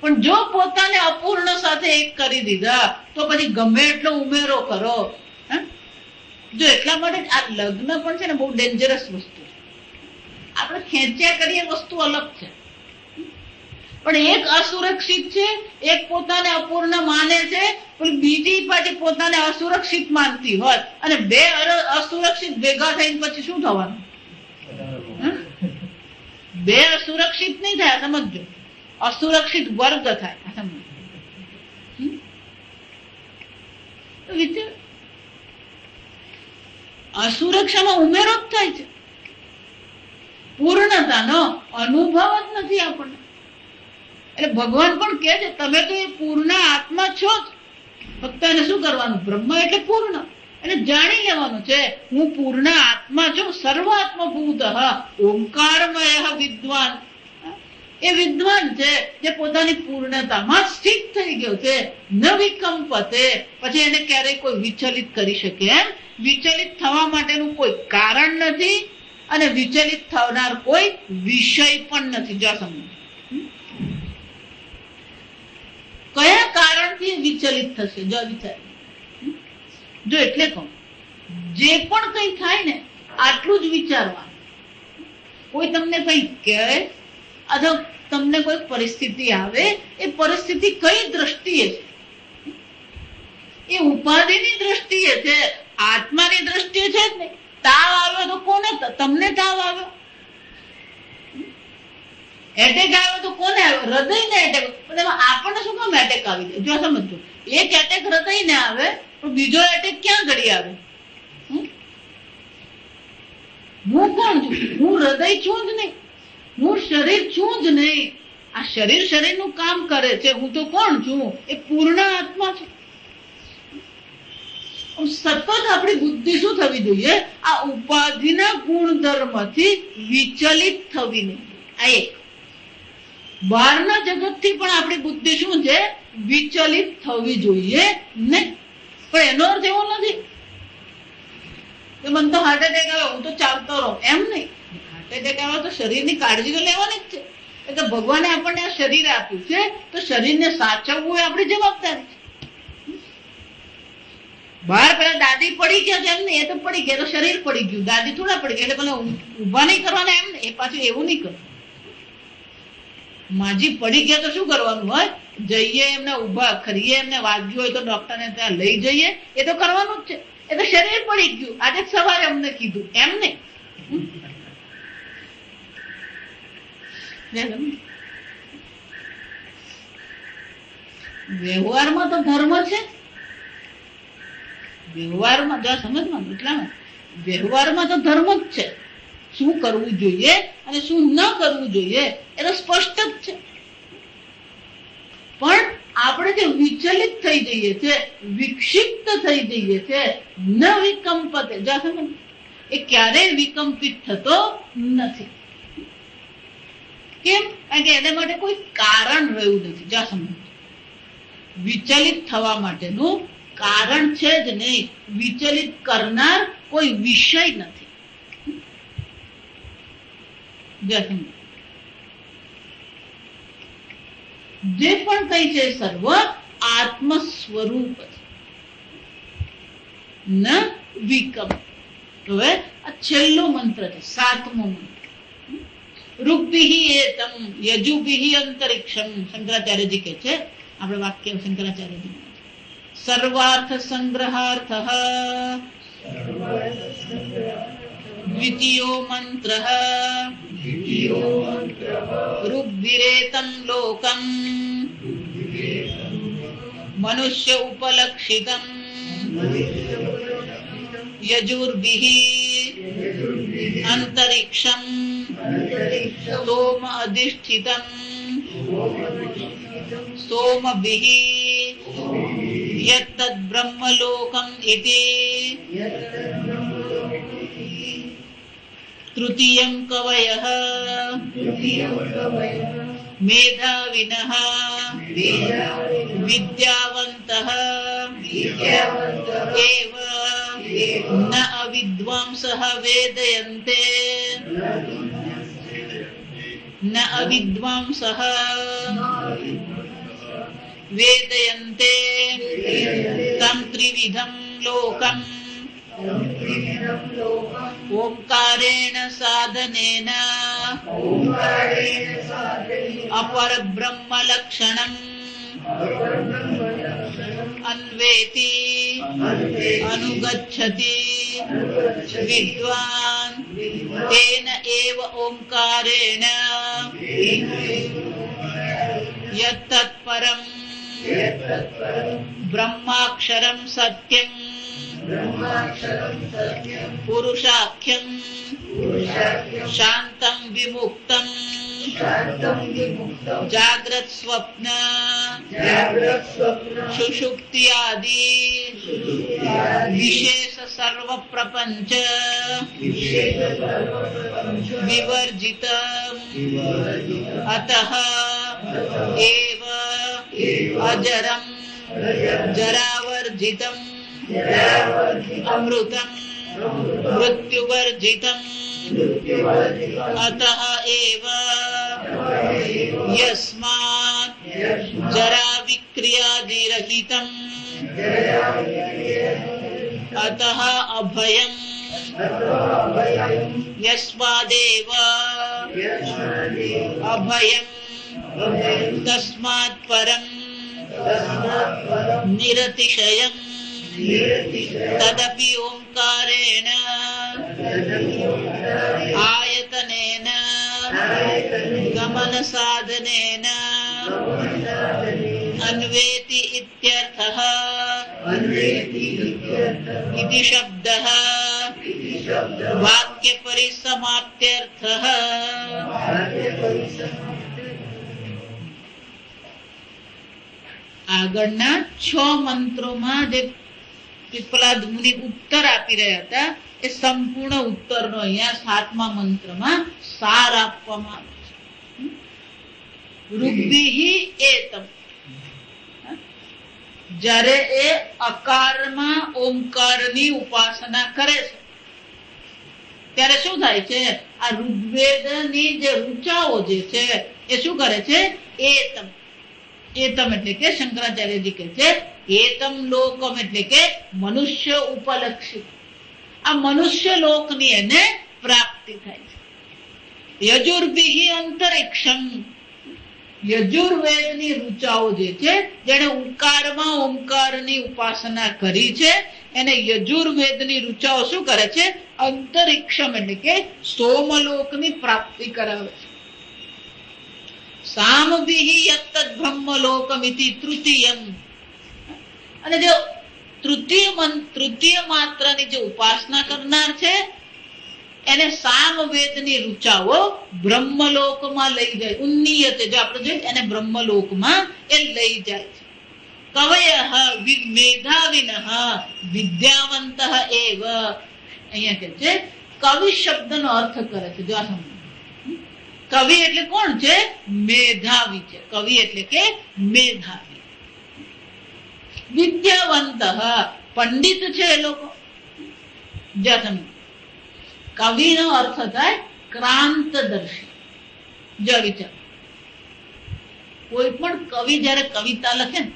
પણ જો પોતાને અપૂર્ણ સાથે એક કરી દીધા તો પછી ગમે એટલો ઉમેરો કરો. જો એટલા માટે આ લગ્ન પણ છે ને, બહુ ડેન્જરસ વસ્તુ છે. આપણે ખેંચ્યા કરીએ વસ્તુ અલગ છે, પણ એક અસુરક્ષિત છે, એક પોતાને અપૂર્ણ માને છે, પણ બીજી પાછી પોતાને અસુરક્ષિત માનતી હોય, અને બે અસુરક્ષિત ભેગા થઈને પછી શું થવાનું? બે અસુરક્ષિત નહીં થાય. સમજો, અસુરક્ષિત વર્ગ થાય. સમજો, અસુરક્ષામાં ઉમેરો જ થાય છે, પૂર્ણતાનો અનુભવ જ નથી આપણને. એટલે ભગવાન પણ કહે છે તમે તો એ પૂર્ણ આત્મા છો જ, ફક્ત એને શું કરવાનું? બ્રહ્મ એટલે પૂર્ણ, એને જાણી લેવાનું છે હું પૂર્ણ આત્મા છું. સર્વાત્મભૂત ઓંકારમય વિદ્વાન. એ વિદ્વાન છે જે પોતાની પૂર્ણતામાં સ્થિત થઈ ગયો છે, ન વિકંપતે. પછી એને ક્યારેય કોઈ વિચલિત કરી શકે એમ વિચલિત થવા માટેનું કોઈ કારણ નથી અને વિચલિત થનાર કોઈ વિષય પણ નથી. જો સમજો કયા કારણથી વિચલિત થશે? જો વિચાર, જો એટલે કહું, જે પણ કઈ થાય ને આટલું જ વિચારવા. કોઈ તમને કઈ કહે અથવા તમને કોઈ પરિસ્થિતિ આવે, એ પરિસ્થિતિ કઈ દ્રષ્ટિએ છે? એ ઉપાધિની દ્રષ્ટિએ છે, આત્માની દ્રષ્ટિએ છે જ નહીં. તાવ આવ્યો તો કોને? તમને તાવ આવ્યો. એટેક આવ્યો તો કોને આવ્યો? હૃદયને એટેક. પણ આપણને શું કામ એટેક આવી જાય? જો સમજો, એક એટેક હૃદયને આવે પણ બીજો એટેક ક્યાં ઘડી આવે? હું કોણ છું? હું હૃદય છું જ નહીં, હું શરીર છું જ નહીં. આ શરીર શરીરનું કામ કરે છે. હું તો કોણ છું? એ પૂર્ણ આત્મા છે. સતત આપણી બુદ્ધિ શું થવી જોઈએ? આ ઉપાધિના ગુણધર્મથી વિચલિત થવી નહીં. આ એક. બહારના જગતથી પણ આપણી બુદ્ધિ શું છે? વિચલિત થવી જોઈએ નહીં. પણ એનો અર્થ એવો નથી કે મને તો હાર્ટ એટેક આવે હું તો ચાલતો રહું, એમ નહીં. હાર્ટ એટેક આવે તો શરીરની કાળજી તો લેવાની જ છે. એટલે ભગવાને આપણને આ શરીર આપ્યું છે તો શરીરને સાચવવું એ આપણી જવાબદારી છે. બહાર પેલા દાદી પડી ગયા છે એમ નહીં, એ તો પડી ગયા તો શરીર પડી ગયું, દાદી થોડા પડી ગયા એટલે પેલા ઉભા નહીં કરવાના એમ નહીં. એ પાછું એવું નહીં કરવું. માજી પડી ગયા તો શું કરવાનું હોય? જઈએ એમને ઉભા કરીએ, એમને વાગ્યું હોય તો ડોક્ટરને ત્યાં લઈ જઈએ, એ તો કરવાનું જ છે. એ તો શરીર પડી ગયું, આજે સવારે અમને કીધું, એમ નહીં. વ્યવહારમાં તો ધર્મ છે. વ્યવહારમાં જો સમજમાં એટલામાં વ્યવહારમાં તો ધર્મ જ છે. શું કરવું જોઈએ અને શું ન કરવું જોઈએ એ તો સ્પષ્ટ જ છે. પણ આપણે જે વિચલિત થઈ જઈએ છે, વિક્ષિપ્ત થઈ જઈએ છે, ન વિકંપતે. જો સમજ, એ ક્યારેય વિકંપિત થતો નથી. કેમ? કારણ કે એને માટે કોઈ કારણ રહ્યું નથી. જો સમજ, વિચલિત થવા માટેનું કારણ છે જ નહીં. વિચલિત કરનાર કોઈ વિષય નથી. જે પણ કઈ છે સર્વ આત્મ સ્વરૂપ છે, ન વિકમ. હવે આ છેલ્લો મંત્ર છે, 7મો મંત્ર. ઋગ્ભિઃ એતમ યજુભિઃ અંતરિક્ષમ. શંકરાચાર્યજી કે છે, આપણે વાક્ય શંકરાચાર્યજી, સર્વાર્થ સંગ્રહાર્થઃ દ્વિતીયો મંત્રઃ ऋग्भिरेतं लोकं मनुष्य उपलक्षितं यजुर्भिः अंतरिक्षं सोम अधिष्ठितं सोमभिः यत्तद् ब्रह्मलोकम् इति तृतीयं कवयः मेधाविनः विद्यावन्तः एव न अविद्वांसः वेदयन्ते न अविद्वांसः वेदयन्ते तं त्रिविधं लोकम् ओंकारेण साधनेन अपर ब्रह्म लक्षणम् अन्वेति अनुगच्छति विद्वान् तेन एव ओंकारेण यत्तत्परम् ब्रह्माक्षरं सत्यम् पुरुषाख्यं शान्तं विमुक्तं જાગ્રત સ્વપ્ન સુષુપ્તિ આદિ વિશેષ સર્વ પ્રપંચ વિવર્જિતમ અતઃ એવ અજરમ જરાવર્જિતમ અમૃતમ મૃત્યુવર્જિતમ અતઃ એવ યસ્માત જરા વિક્રિયાદિરહિતમ અતઃ અભયમ યસ્માદેવ અભયમ તસ્માत् પરમ નિરતિશયમ તદપિ ઓંકારેણ આયતનેન ગમન સાધનેન અન્વેતિ ઇત્યર્થઃ ઇતિ શબ્દઃ વાક્ય પરિસમાપ્ત્યર્થઃ. આગળના 6 મંત્રોમાં જે પીપલાદ મુનિ ઉત્તર આપી રહ્યા હતા એ સંપૂર્ણ ઉત્તરનો અહીંયા 7મા મંત્રમાં સાર આપવામાં આવ્યો છે. ઋગ્ભિઃ એતમ, જ્યારે એ અકારમાં ઓમકારની ઉપાસના કરે છે ત્યારે શું થાય છે? આ ઋગ્વેદની જે ઋચાઓ જે છે એ શું કરે છે? એતમ, એતમ એટલે કે શંકરાચાર્યજી કહે છે એતમ લોકમ એટલે કે મનુષ્ય ઉપલક્ષિત, આ મનુષ્ય લોકની એને પ્રાપ્તિ થાય છે. યજુર્ભિઃ અંતરિક્ષમ, યજુર્વેદની ઋચાઓ જે છે જેને ઉકારમાં ઓમકારની ઉપાસના કરી છે એને યજુર્વેદની ઋચાઓ શું કરે છે? અંતરિક્ષમ એટલે કે સોમલોકની પ્રાપ્તિ કરાવે છે. સામભિઃ યત્તદ્ બ્રહ્મલોકમિતિ તૃતીયમ, અને જો તૃતીય માત્રની જે ઉપાસના કરનાર છે એને સામવેદની ઋચાઓ બ્રહ્મલોકમાં લઈ જાય. ઉન્નીયતે, જો આપણે જોઈએ એને બ્રહ્મલોકમાં એ લઈ જાય છે. કવયઃ મેધાવિનઃ વિદ્યાવંતઃ એવ, અહીંયા કે છે કવિ શબ્દનો અર્થ કરે છે. જો આ સમજો, કવિ એટલે કોણ છે? મેધાવી છે. કવિ એટલે કે મેધાવી. વિદ્યાવંત, પંડિત છે એ લોકો. કવિનો અર્થ થાય ક્રાંતદર્શી. જો વિચાર, કોઈ પણ કવિ જયારે કવિતા લખે ને,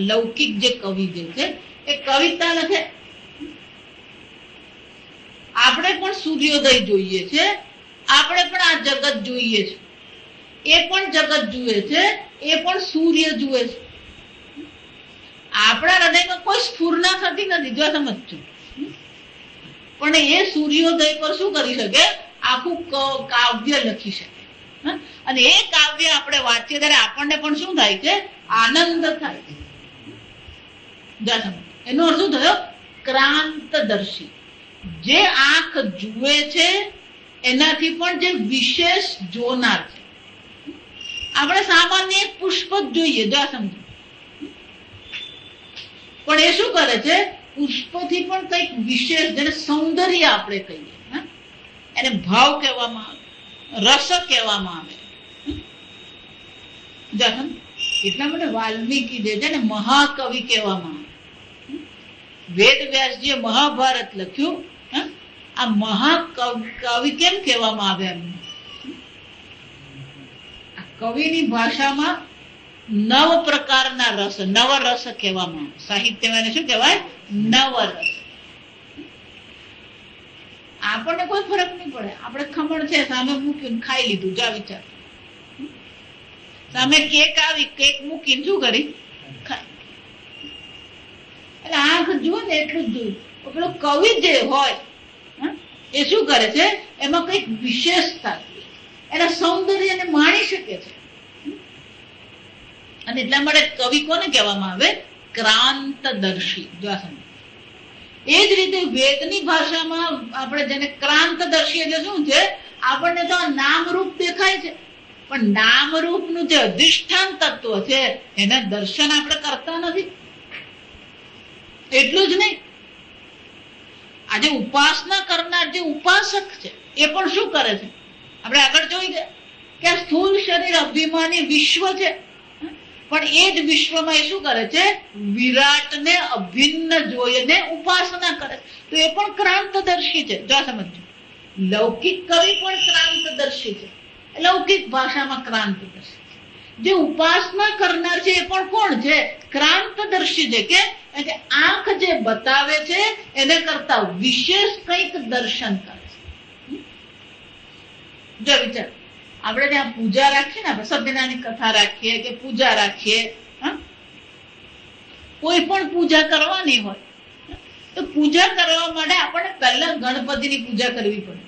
લૌકિક જે કવિ જે છે એ કવિતા લખે, આપણે પણ સૂર્યોદય જોઈએ છે, આપણે પણ આ જગત જોઈએ છે, એ પણ જગત જુએ છે, એ પણ સૂર્ય જુએ છે. આપણા હૃદયમાં કોઈ સ્ફુરણા થતી નથી, જો સમજજો. પણ એ સૂર્યોદય પર શું કરી શકે? આખું કાવ્ય લખી શકે. અને એ કાવ્ય આપણે વાંચીએ ત્યારે આપણને પણ શું થાય છે? આનંદ થાય છે. એનો અર્થ શું થયો? ક્રાંતદર્શી. જે આંખ જુએ છે એનાથી પણ જે વિશેષ જોનાર છે. આપણે સામાન્ય એક પુષ્પ જ જોઈએ, જો સમજો, પણ એ શું કરે છે? પુષ્પથી પણ કંઈક વિશેષ, જેને સૌંદર્ય આપણે કહીએ, એને ભાવ કહેવામાં આવે, રસ કહેવામાં આવે. એટલા માટે વાલ્મીકી જે છે ને મહાકવિ કહેવામાં આવે. વેદ વ્યાસજીએ મહાભારત લખ્યું, આ મહાકવિ કેમ કહેવામાં આવે? આ કવિની ભાષામાં 9 પ્રકારના રસ, નવરસ કહેવામાં આવે. સાહિત્યમાં શું કહેવાય? નવરસ. આપણને કોઈ ફરક નહીં પડે, આપણે ખમણ છે સામે મૂકીને ખાઈ લીધું. જા વિચાર, સામે કેક આવી, કેક મૂકીને શું કરી? ખાઈ. એટલે આંખ જુઓ ને એટલું જ જોયું. પેલો કવિ જે હોય એ શું કરે છે? એમાં કઈક વિશેષતા, એના સૌંદર્યને માણી શકે છે. અને એટલા માટે કવિ કોને કહેવામાં આવે? ક્રાંતદર્શી. જો આ સમજ. એ જ રીતે વેદની ભાષામાં આપણે જેને ક્રાંતદર્શી એટલે શું છે? આપણને તો નામરૂપ દેખાય છે, પણ નામરૂપનું જે અધિષ્ઠાન તત્વ છે એના દર્શન આપણે કરતા નથી. એટલું જ નહીં, આજે ઉપાસના કરનાર જે ઉપાસક છે એ પણ શું કરે છે? આપણે આગળ જોઈ ગયા કે સ્થૂળ શરીર અભિમાની વિશ્વ છે, પણ એ જ વિશ્વમાં એ શું કરે છે? વિરાટને અભિન્ન જોઈને ઉપાસના કરે. તો એ પણ ક્રાંતદર્શી છે. જો સમજો, લૌકિક કવિ પણ ક્રાંતદર્શી છે, લૌકિક ભાષામાં ક્રાંતદર્શી. જે ઉપાસના કરનાર છે એ પણ કોણ છે? ક્રાંતદર્શી છે. કે આંખ જે બતાવે છે એને કરતા વિશેષ કંઈક દર્શન કરે છે. જો વિચાર, આપણે ત્યાં પૂજા રાખીએ ને, આપણે સત્યનારાયણની કથા રાખીએ કે પૂજા રાખીએ, કોઈ પણ પૂજા કરવાની હોય તો પૂજા કરવા માટે આપણે પહેલા ગણપતિની પૂજા કરવી પડે.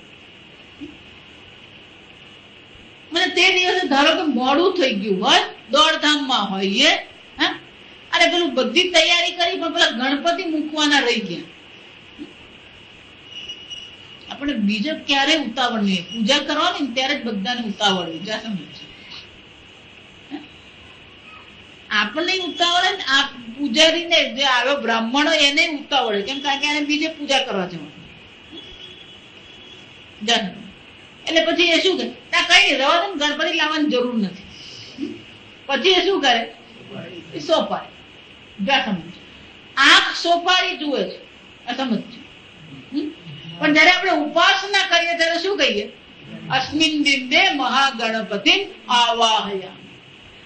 મને તે દિવસે ધારો કે મોડું થઈ ગયું હોય, દોડધામમાં હોઈએ, અને પેલું બધી તૈયારી કરી પણ પેલા ગણપતિ મૂકવાના રહી ગયા. આપણે બીજો ક્યારે ઉતાવળ નહીં, પૂજા કરવાની ત્યારે જ બધાને ઉતાવળ હોય. જ્યાં સમજ આપણને ઉતાવળ, આ પૂજારીને જે આવ્યો બ્રાહ્મણો એને ઉતાવળ, કેમ કારણ કે એને બીજે પૂજા કરવા જવાનું. એટલે પછી એ શું કરે? ત્યાં કઈ રવા દે, ગણપતિ લાવવાની જરૂર નથી. પછી એ શું કરે? સોપારી. જ્યાં સમજ આંખ સોપારી જુએ છે, સમજ. પણ જયારે આપણે ઉપાસના કરીએ ત્યારે શું કહીએ? અસ્મિન બિંબે મહાગણપતિ આવાહયામિ,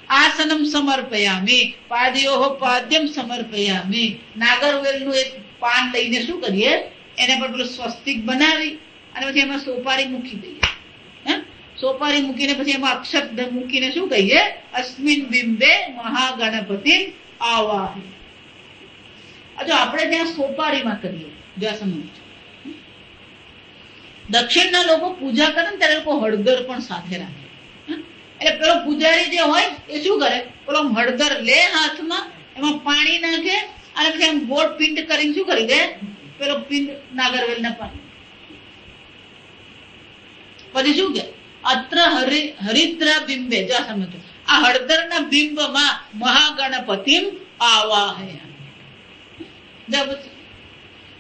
આસનમ સમર્પયામિ, પાદયોઃ પાદ્યમ સમર્પયામિ. નાગરવેલનું એક પાન લઈને શું કરીએ? એને પર પેલું સ્વસ્તિક બનાવી અને પછી એમાં સોપારી મૂકી દઈએ. સોપારી મૂકીને પછી એમાં અક્ષત મૂકીને શું કહીએ? અસ્મિન બિંબે મહાગણપતિ આવાહયામિ. જો આપણે ત્યાં સોપારીમાં કરીએ, જ્યાં સમજ. દક્ષિણના લોકો પૂજા કરે ને ત્યારે લોકો હળદર પણ સાથે રાખે. એટલે પેલો પૂજારી જે હોય એ શું કરે? પેલો હળદર લે હાથમાં, એમાં પાણી નાખે અને પછી એમ ગોળ પિંડ કરીને શું કરી દે? પેલો પિંડ નાગરવેલના પાણી. પછી શું કે? અત્ર હરિદ્ર બિંબે, જા સમજો, આ હળદરના બિંબમાં મહાગણપતિમ આવાહયામિ.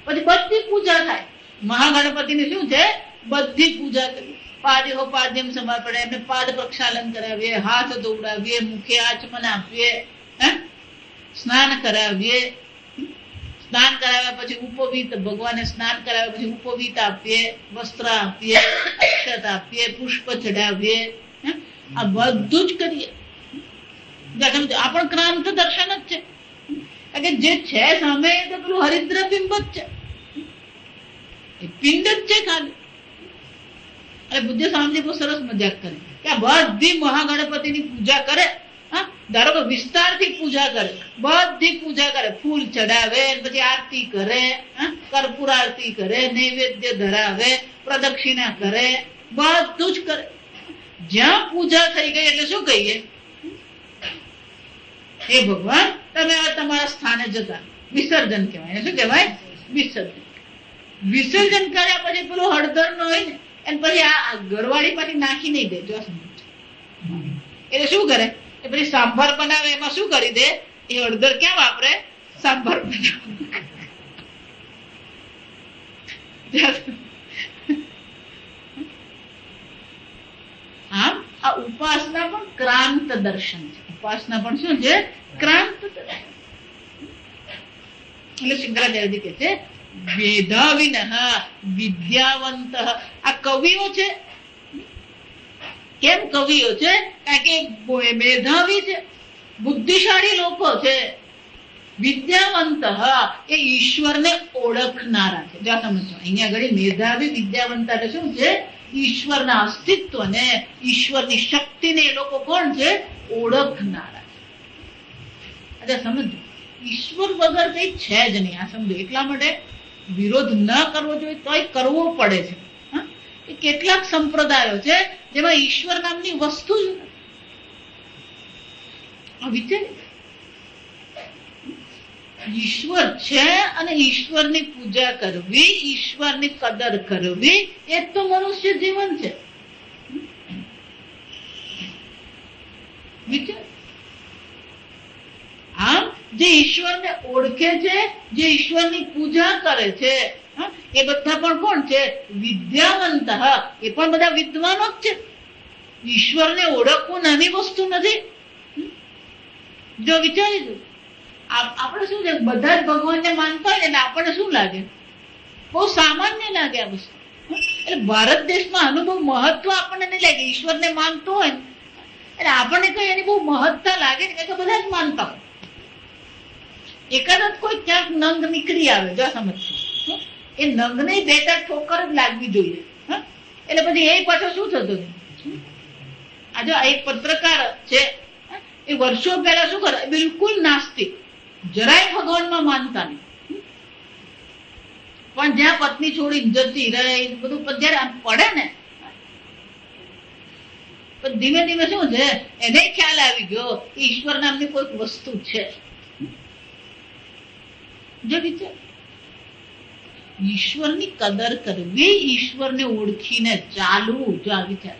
પછી બધી પૂજા થાય. મહાગણપતિની શું છે? બધી પૂજા કરી. પાદયોઃ પાદ્યમ સમર્પણે, એમને પાદ પ્રક્ષાલન કરાવીએ, હાથ દોડાવીએ, મુખે આચમન આપીએ, સ્નાન કરાવીએ. સ્નાન કરાવ્યા પછી ઉપવીત, ભગવાનને સ્નાન કરાવ્યા પછી ઉપવીત આપીએ, વસ્ત્ર આપીએ, અક્ષત આપીએ, પુષ્પ ચડાવીએ. આ બધું જ કરીએ. આ પણ ક્રાંત દર્શન જ છે. કે જે છે સામે તો પેલું હરિદ્ર બિંબ જ છે, એ પિંડ જ છે ખાલી. અને બુદ્ધ સ્વામીજી બહુ સરસ મજાક કરે કે આ બધી મહાગણપતિની પૂજા કરે. ધારો કે વિસ્તારથી પૂજા કરે, બધી પૂજા કરે, ફૂલ ચડાવે, પછી આરતી કરે, કર્પૂર આરતી કરે, નૈવેદ્ય ધરાવે, પ્રદક્ષિણા કરે, બધું જ કરે. જ્યાં પૂજા થઈ ગઈ એટલે શું કહીએ? હે ભગવાન, તમે તમારા સ્થાને જતા. વિસર્જન કહેવાય. શું કહેવાય? વિસર્જન. વિસર્જન કર્યા પછી પેલું હળદર નો હોય ને એને પછી આ ગરવાળી પાછી નાખી નહીં દે. જો એટલે શું કરે? એ પછી સાંભાર બનાવે, એમાં શું કરી દે? એ હળદર ક્યાં વાપરે? સાંભાર આમ આ ઉપાસના પણ ક્રાંત દર્શન છે. ઉપાસના પણ શું છે? ક્રાંત દર્શન. એટલે શંકરાચાર્યજી કહે છે મેધાવિનઃ વિદ્યાવંત. આ કવિઓ છે. કેમ કવિઓ છે? કારણ કે મેધાવી છે, બુદ્ધિશાળી લોકો છે. વિદ્યાવંત એ ઈશ્વરને ઓળખનારા છે. જો સમજો, અહીંયા આગળ મેધાવી વિદ્યાવંત એટલે શું છે? ઈશ્વરના અસ્તિત્વને, ઈશ્વરની શક્તિને એ લોકો કોણ છે? ઓળખનારા છે. સમજો, ઈશ્વર વગર કઈ છે જ નહીં. આ સમજો, એટલા માટે વિરોધ ન કરવો જોઈએ તોય કરવો પડે છે. એ કેટલાક સંપ્રદાયો છે જેમાં ઈશ્વર નામની વસ્તુ જ નથી. ઈશ્વર છે અને ઈશ્વરની પૂજા કરવી, ઈશ્વરની કદર કરવી, એ તો મનુષ્ય જીવન છે. જે ઈશ્વરને ઓળખે છે, જે ઈશ્વરની પૂજા કરે છે, એ બધા પણ કોણ છે? વિદ્યાવંત. એ પણ બધા વિદ્વાનો જ છે. ઈશ્વરને ઓળખવું નાની વસ્તુ નથી. જો વિચારી દો, આપણે શું છે, બધા જ ભગવાનને માનતા હોય એટલે આપણને શું લાગે? બહુ સામાન્ય લાગે આ વસ્તુ. એટલે ભારત દેશમાં આનું બહુ મહત્વ આપણને નહીં લાગે. ઈશ્વરને માનતો હોય ને એટલે આપણને કઈ એની બહુ મહત્તા લાગે ને, કે બધા જ માનતા હોય. એકાદ કોઈ ક્યાંક નંગ નીકળી આવે, જો સમજશો, એ નંગને બે ચાર ઠોકર જ લાગવી જોઈએ. એટલે પછી એ પાછો શું થતું? આજે એક પત્રકાર છે, એ વર્ષો પહેલા શું કરે, બિલકુલ નાસ્તિક, જરાય ભગવાનમાં માનતા નહીં, પણ જ્યાં પત્ની છોડી જતી રહે બધું જયારે આમ પડે ને, પણ ધીમે ધીમે શું છે, એને ખ્યાલ આવી ગયો ઈશ્વર નામની કોઈક વસ્તુ છે. જો વિચાર, ઈશ્વરની કદર કરવી, ઈશ્વરને ઓળખીને ચાલવું. જો આ વિચાર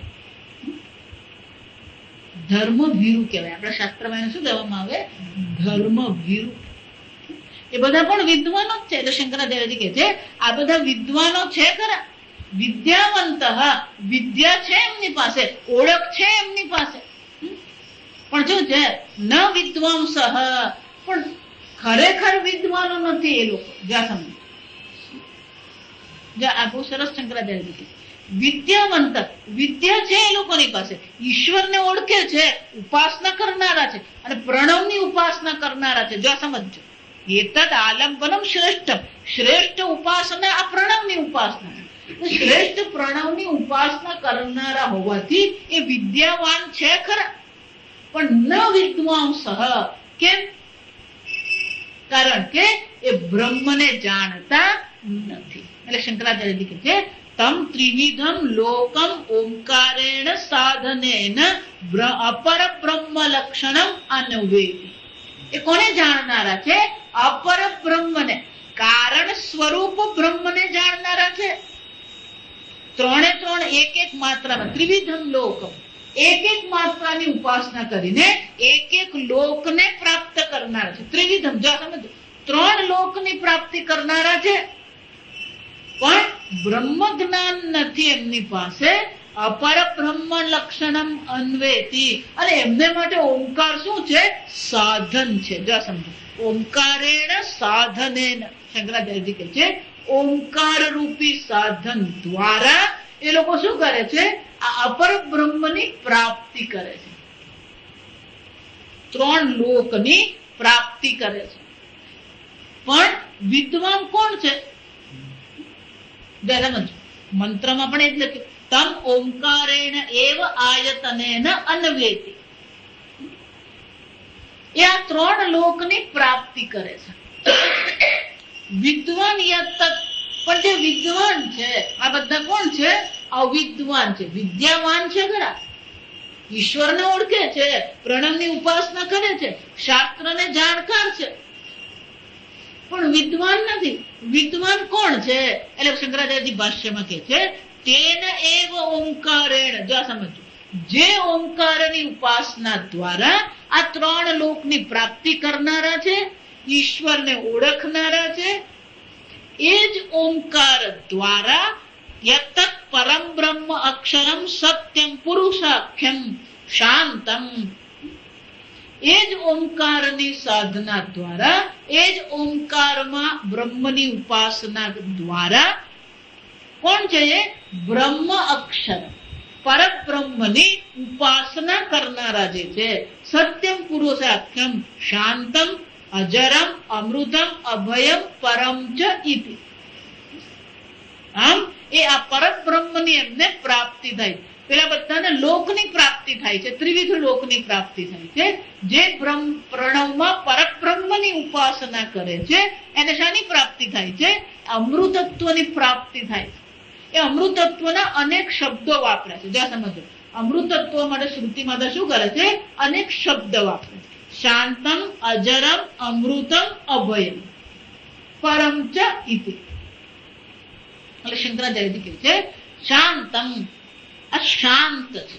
ધર્મ ભીરુ કહેવાય. આપણા શાસ્ત્રમાં એને શું કહેવામાં આવે? ધર્મ ભીરુ. એ બધા પણ વિદ્વાનો જ છે. એટલે શંકરાચાર્યજી કહે છે આ બધા વિદ્વાનો છે ખરા, વિદ્યાવંત. વિદ્યા છે એમની પાસે, ઓળખ છે એમની પાસે, પણ શું છે? ન વિદ્વાંસ. પણ ખરેખર વિદ્વાનો નથી એ લોકો. જ્યાં સમજ, આ બહુ સરસ શંકરાચાર્ય કહે, વિદ્યાવંત, વિદ્યા છે એ લોકોની પાસે, ઈશ્વરને ઓળખે છે, ઉપાસના કરનારા છે, અને પ્રણવની ઉપાસના કરનારા છે. જો સમજો, એતદ આલંબનમ શ્રેષ્ઠ. શ્રેષ્ઠ ઉપાસના આ પ્રણવની ઉપાસના. શ્રેષ્ઠ પ્રણવની ઉપાસના કરનારા હોવાથી એ વિદ્યાવાન છે ખરા, પણ ન વિદ્વાંસ. કેમ? કારણ કે એ બ્રહ્મને જાણતા નથી. એટલે શંકરાચાર્યજી કહે છે તમ ત્રિવિધમ લોકમ ઓમકારેણ સાધનેન અપર બ્રહ્મ લક્ષણમ અન્વેતિ. એ કોને જાણનારા છે? અપર બ્રહ્મને, કારણ સ્વરૂપ બ્રહ્મને જાણનારા છે. ત્રણે ત્રણ એક એક માત્રામાં, ત્રિવિધમ લોકમ, એક એક માત્રાની ઉપાસના કરીને એક એક લોકને પ્રાપ્ત કરનારા છે. ત્રિવિધમ, જો સમજો, ત્રણ લોકની પ્રાપ્તિ કરનારા છે, પણ બ્રહ્મ જ્ઞાન નથી એમની પાસે. અપર બ્રહ્મ લક્ષણમ અન્વેતિ. અને એમને માટે ઓમકાર શું છે? સાધન છે. જો સમજો, ઓમકારેણ સાધનેન. શંકરાચાર્યજી કહે છે ઓમકાર રૂપી સાધન દ્વારા એ લોકો શું કરે છે? આ અપર બ્રહ્મની પ્રાપ્તિ કરે છે. ત્રણ લોકની પ્રાપ્તિ કરે છે. પણ વિદ્વાન કોણ છે? મંત્રમાં પણ એટલે કે તમ ઓમકારેણ એવ આયતનેન અન્વેતિ. એ આ ત્રણ લોકની પ્રાપ્તિ કરે છે. વિદ્વાન યત, પણ જે વિદ્વાન છે આ બધા કોણ છે? અવિદ્વાન છે. વિદ્યાવાન છે ખરા, ઈશ્વરને ઓળખે છે, પ્રણવની ઉપાસના કરે છે, શાસ્ત્રને જાણકાર છે, પણ વિદ્વાન નથી. વિદ્વાન કોણ છે? એટલે શંકરાચાર્યજી ભાષ્યમાં કહે છે તેન એવ ઓમકારેણ. જો સમજો, જે ઓમકારની ઉપાસના દ્વારા આ ત્રણ લોકની પ્રાપ્તિ કરનારા છે, ઈશ્વરને ઓળખનારા છે, એ જ ઓમકાર દ્વારા યત પરમ બ્રહ્મ અક્ષરમ સત્યમ પુરુષાખ્યમ શાંતમ. એ જ ઓમકારની સાધના દ્વારા, એ જ ઓમકારમાં બ્રહ્મની ઉપાસના દ્વારા કોણ છે? એ બ્રહ્મ અક્ષર, પરબ્રહ્મની ઉપાસના કરનારા જે છે. સત્યમ પુરુષાખ્યમ શાંતમ અજરમ અમૃતમ અભયમ પરમ ચ ઇતિ. આમ એ આ પરબ્રહ્મની એમને પ્રાપ્તિ થાય. પેલા બધાને લોકની પ્રાપ્તિ થાય છે, ત્રિવિધ લોકની પ્રાપ્તિ થાય છે. જે પ્રણવમાં પરબ્રહ્મની ઉપાસના કરે છે એને શાની પ્રાપ્તિ થાય છે? અમૃતત્વની પ્રાપ્તિ થાય છે. એ અમૃતત્વના અનેક શબ્દો વાપરે છે. જો સમજો, અમૃતત્વ માટે શ્રુતિમાં શું કરે છે? અનેક શબ્દ વાપરે છે. શાંતમ અજરમ અમૃતમ અભયમ પરમ ચ ઇતિ. એટલે શંકરાચાર્યજી કહે છે શાંતમ, આ શાંત છે.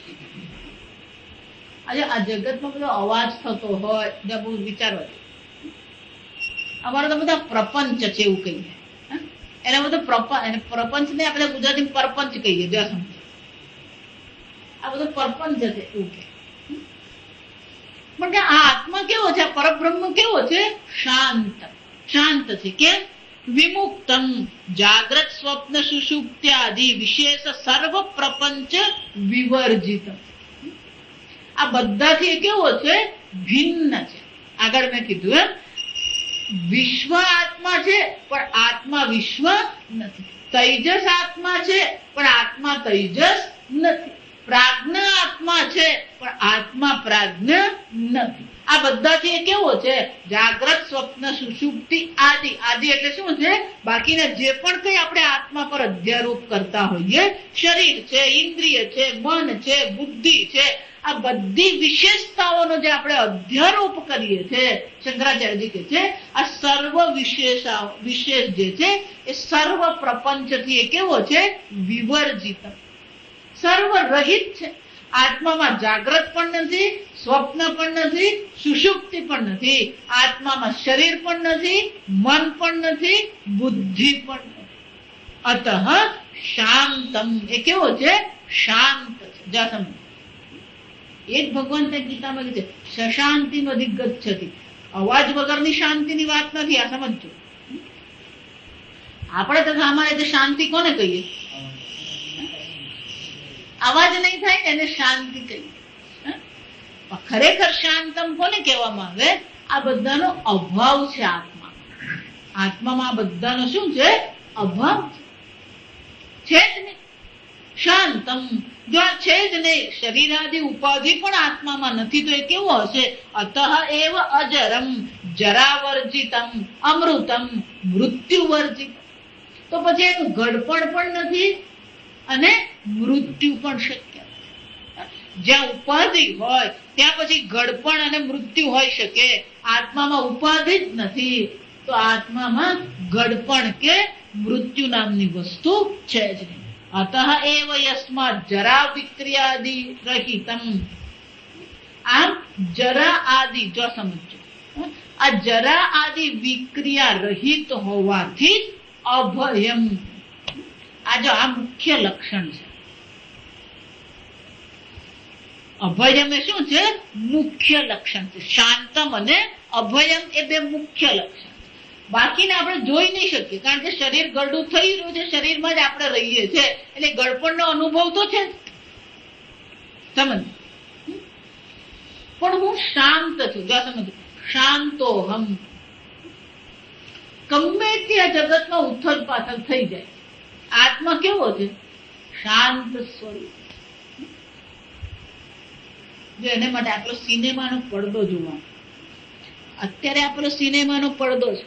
આજે આ જગતમાં બધો અવાજ થતો હોય, બહુ વિચારવા, અમારે તો બધા પ્રપંચ છે એવું કહીએ. એને બધું પ્રપંચ ને આપણે ગુજરાતી પરપંચ કહીએ. જો સમજો આ બધું પરપંચ છે એવું કે. પણ કે આ આત્મા કેવો છે, પરબ્રહ્મ કેવો છે? શાંત. શાંત છે. કેમ? વિમુક્તમ જાગ્રત સ્વપ્ન સુષુપ્ત્યાદિ વિશેષ સર્વ પ્રપંચ વિવર્જિત. આ બધાથી કેવો છે? ભિન્ન છે. આગળ મેં કીધું એમ વિશ્વ આત્મા છે પણ આત્મા વિશ્વ નથી. તૈજસ આત્મા છે પણ આત્મા તૈજસ નથી. પ્રાજ્ઞ આત્મા છે પણ આત્મા પ્રાજ્ઞ નથી. આ બધાથી એ કેવો છે? જાગ્રત સ્વપ્ન સુષુપ્તિ આદિ. આદિ એટલે શું છે? બાકીના જે પણ કઈ આપણે આત્મા પર અધ્યારોપ કરતા હોઈએ, શરીર છે, ઇન્દ્રિય છે, મન છે, બુદ્ધિ છે, આ બધી વિશેષતાઓનો જે આપણે અધ્યારોપ કરીએ છીએ, શંકરાચાર્યજી કહે છે આ સર્વ વિશેષ જે છે એ સર્વ પ્રપંચથી એ કેવો છે? વિવર્જિત, સર્વ રહિત છે. આત્મામાં જાગ્રત પણ નથી, સ્વપ્ન પણ નથી, સુષુપ્તિ પણ નથી. આત્મામાં શરીર પણ નથી, મન પણ નથી, બુદ્ધિ પણ નથી. અતઃ શાંતમ. એ કેવો છે? શાંત છે. જા સમજ. એ જ ભગવાન ગીતામાં કહે છે શાંતિ અધિગચ્છતિ. અવાજ વગરની શાંતિની વાત નથી. આ સમજો. આપણે તો સામાન્ય રીતે શાંતિ કોને કહીએ? અવાજ નહીં થાય ને એને શાંતિ કહીએ. ખરેખર શાંતમ કોને કહેવામાં આવે? આ બધાનો અભાવ છે આત્મા. આત્મામાં આ બધાનો શું છે? અભાવ છે જ નહીં. શાંતમ. જો આ છે જ નહીં, શરીર આદિ ઉપાધિ પણ આત્મામાં નથી, તો એ કેવો હશે? અતઃ એવ અજરમ જરાવર્જિતમ અમૃતમ મૃત્યુ વર્જિત. તો પછી એનું ઘડપણ પણ નથી અને મૃત્યુ પણ શક્ય. જ્યાં ઉપાધિ હોય ત્યાં પછી ઘડપણ અને મૃત્યુ હોઈ શકે. આત્મામાં ઉપાધિ જ નથી તો આત્મામાં ઘડપણ કે મૃત્યુ નામની વસ્તુ છે જ નહીં. અતઃ એવ યસ્માત જરા વિક્રિયાદિ રહિતમ. આમ જરા આદિ, જો સમજો, આ જરા આદિ વિક્રિયા રહિત હોવાથી અભયમ. આ જો આ મુખ્ય લક્ષણ છે. અભયમ એ શું છે? મુખ્ય લક્ષણ છે. શાંતમ અને અભયમ એ બે મુખ્ય લક્ષણ. બાકીને આપણે જોઈ નહીં શકીએ કારણ કે શરીર ગરડું થઈ રહ્યું છે, શરીરમાં જ આપણે રહીએ છીએ એટલે ગળપણનો અનુભવ તો છે સમજ. પણ હું શાંત છું. જો સમજ, શાંતો હમ. ગમે ત્યાં જગતમાં ઉથલ પાથલ થઈ જાય, આત્મા કેવો છે? શાંત સ્વરૂપ. જો એને માટે આપણો સિનેમાનો પડદો જોવાનો. અત્યારે આપણો સિનેમાનો પડદો છે.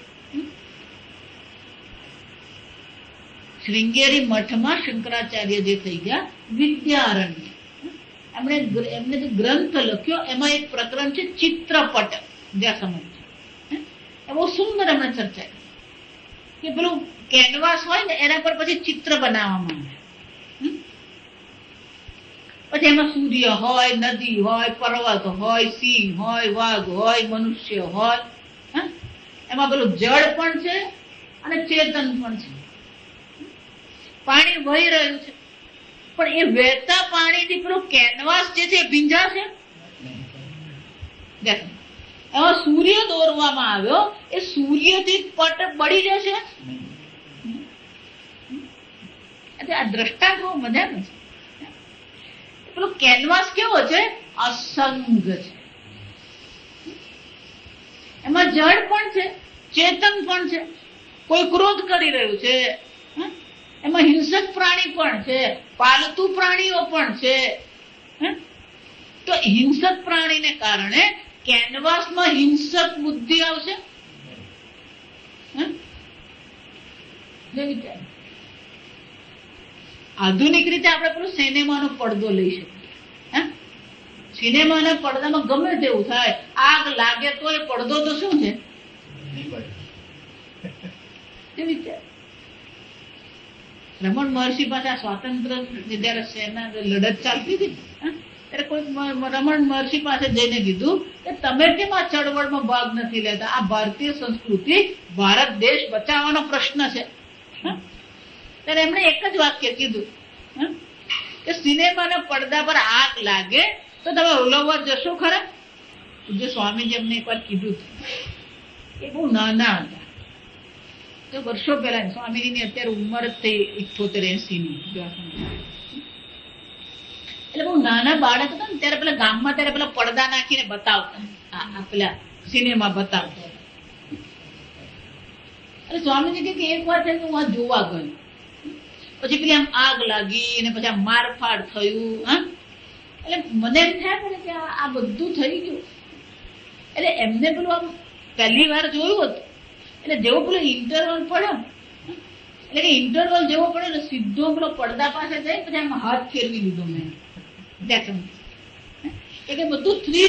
શ્રીંગેરી મઠમાં શંકરાચાર્ય જે થઈ ગયા વિદ્યારણ્ય, એમને જે ગ્રંથ લખ્યો એમાં એક પ્રકરણ છે ચિત્રપટ. જ્યાં સમજ એ બહુ સુંદર એમણે ચર્ચા કે પેલું કેનવાસ હોય ને એના પર પછી ચિત્ર બનાવવામાં આવે. પછી એમાં સૂર્ય હોય, નદી હોય, પર્વત હોય, સિંહ હોય, વાઘ હોય, મનુષ્ય હોય. એમાં પેલું જળ પણ છે અને ચેતન પણ છે. પાણી વહી રહ્યું છે પણ એ વહેતા પાણીથી પેલું કેનવાસ જે છે ભીંજાશે. એમાં સૂર્ય દોરવામાં આવ્યો, એ સૂર્યથી પટ બળી જશે. આ દ્રષ્ટાંત બહુ મજાનું છે. પેલો કેનવાસ કેવો છે? અસંગ છે. એમાં જળ પણ છે, ચેતન પણ છે. કોઈ ક્રોધ કરી રહ્યું છે, એમાં હિંસક પ્રાણી પણ છે, પાલતુ પ્રાણીઓ પણ છે. તો હિંસક પ્રાણીને કારણે કેનવાસમાં હિંસક બુદ્ધિ આવશે. આધુનિક રીતે આપણે પેલું સિનેમાનો પડદો લઈ શકીએ. સિનેમાના પડદામાં ગમે તેવું થાય, આગ લાગે તો એ પડદો તો શું છે? રમણ મહર્ષિ પાસે સ્વાતંત્ર્ય જયારે સેના લડત ચાલતી હતી ત્યારે કોઈ રમણ મહર્ષિ પાસે જઈને કીધું કે તમે કેમ આ ચળવળમાં ભાગ નથી લેતા? આ ભારતીય સંસ્કૃતિ, ભારત દેશ બચાવવાનો પ્રશ્ન છે. ત્યારે એમણે એક જ વાક્ય કીધું કે સિનેમાના પડદા પર આગ લાગે તો તમે ઓલવવા જશો ખરા? જે સ્વામીજી એમને એકવાર કીધું એ બહુ નાના હતા, તો વર્ષો પહેલા. સ્વામીજીની અત્યારે ઉંમર જ થઈ 78-80 ની. એટલે બહુ નાના બાળક હતા ને ત્યારે પેલા ગામમાં ત્યારે પેલા પડદા નાખીને બતાવતા, પેલા સિનેમા બતાવતા. એટલે સ્વામીજી કે એક વાર હું આ જોવા ગયો, પછી પેલી આમ આગ લાગી અને પછી આમ મારફાડ થયું. એટલે મને એમ થયા કરે કે આ બધું થઈ ગયું. એટલે એમને પેલું આમ પહેલી વાર જોયું હતું, એટલે જેવો પેલો ઇન્ટરવલ પડ્યો, એટલે કે ઇન્ટરવલ જેવો પડ્યો ને સીધો પેલો પડદા પાસે જઈ પછી આમ હાથ ફેરવી લીધો મેં. કે બધું 3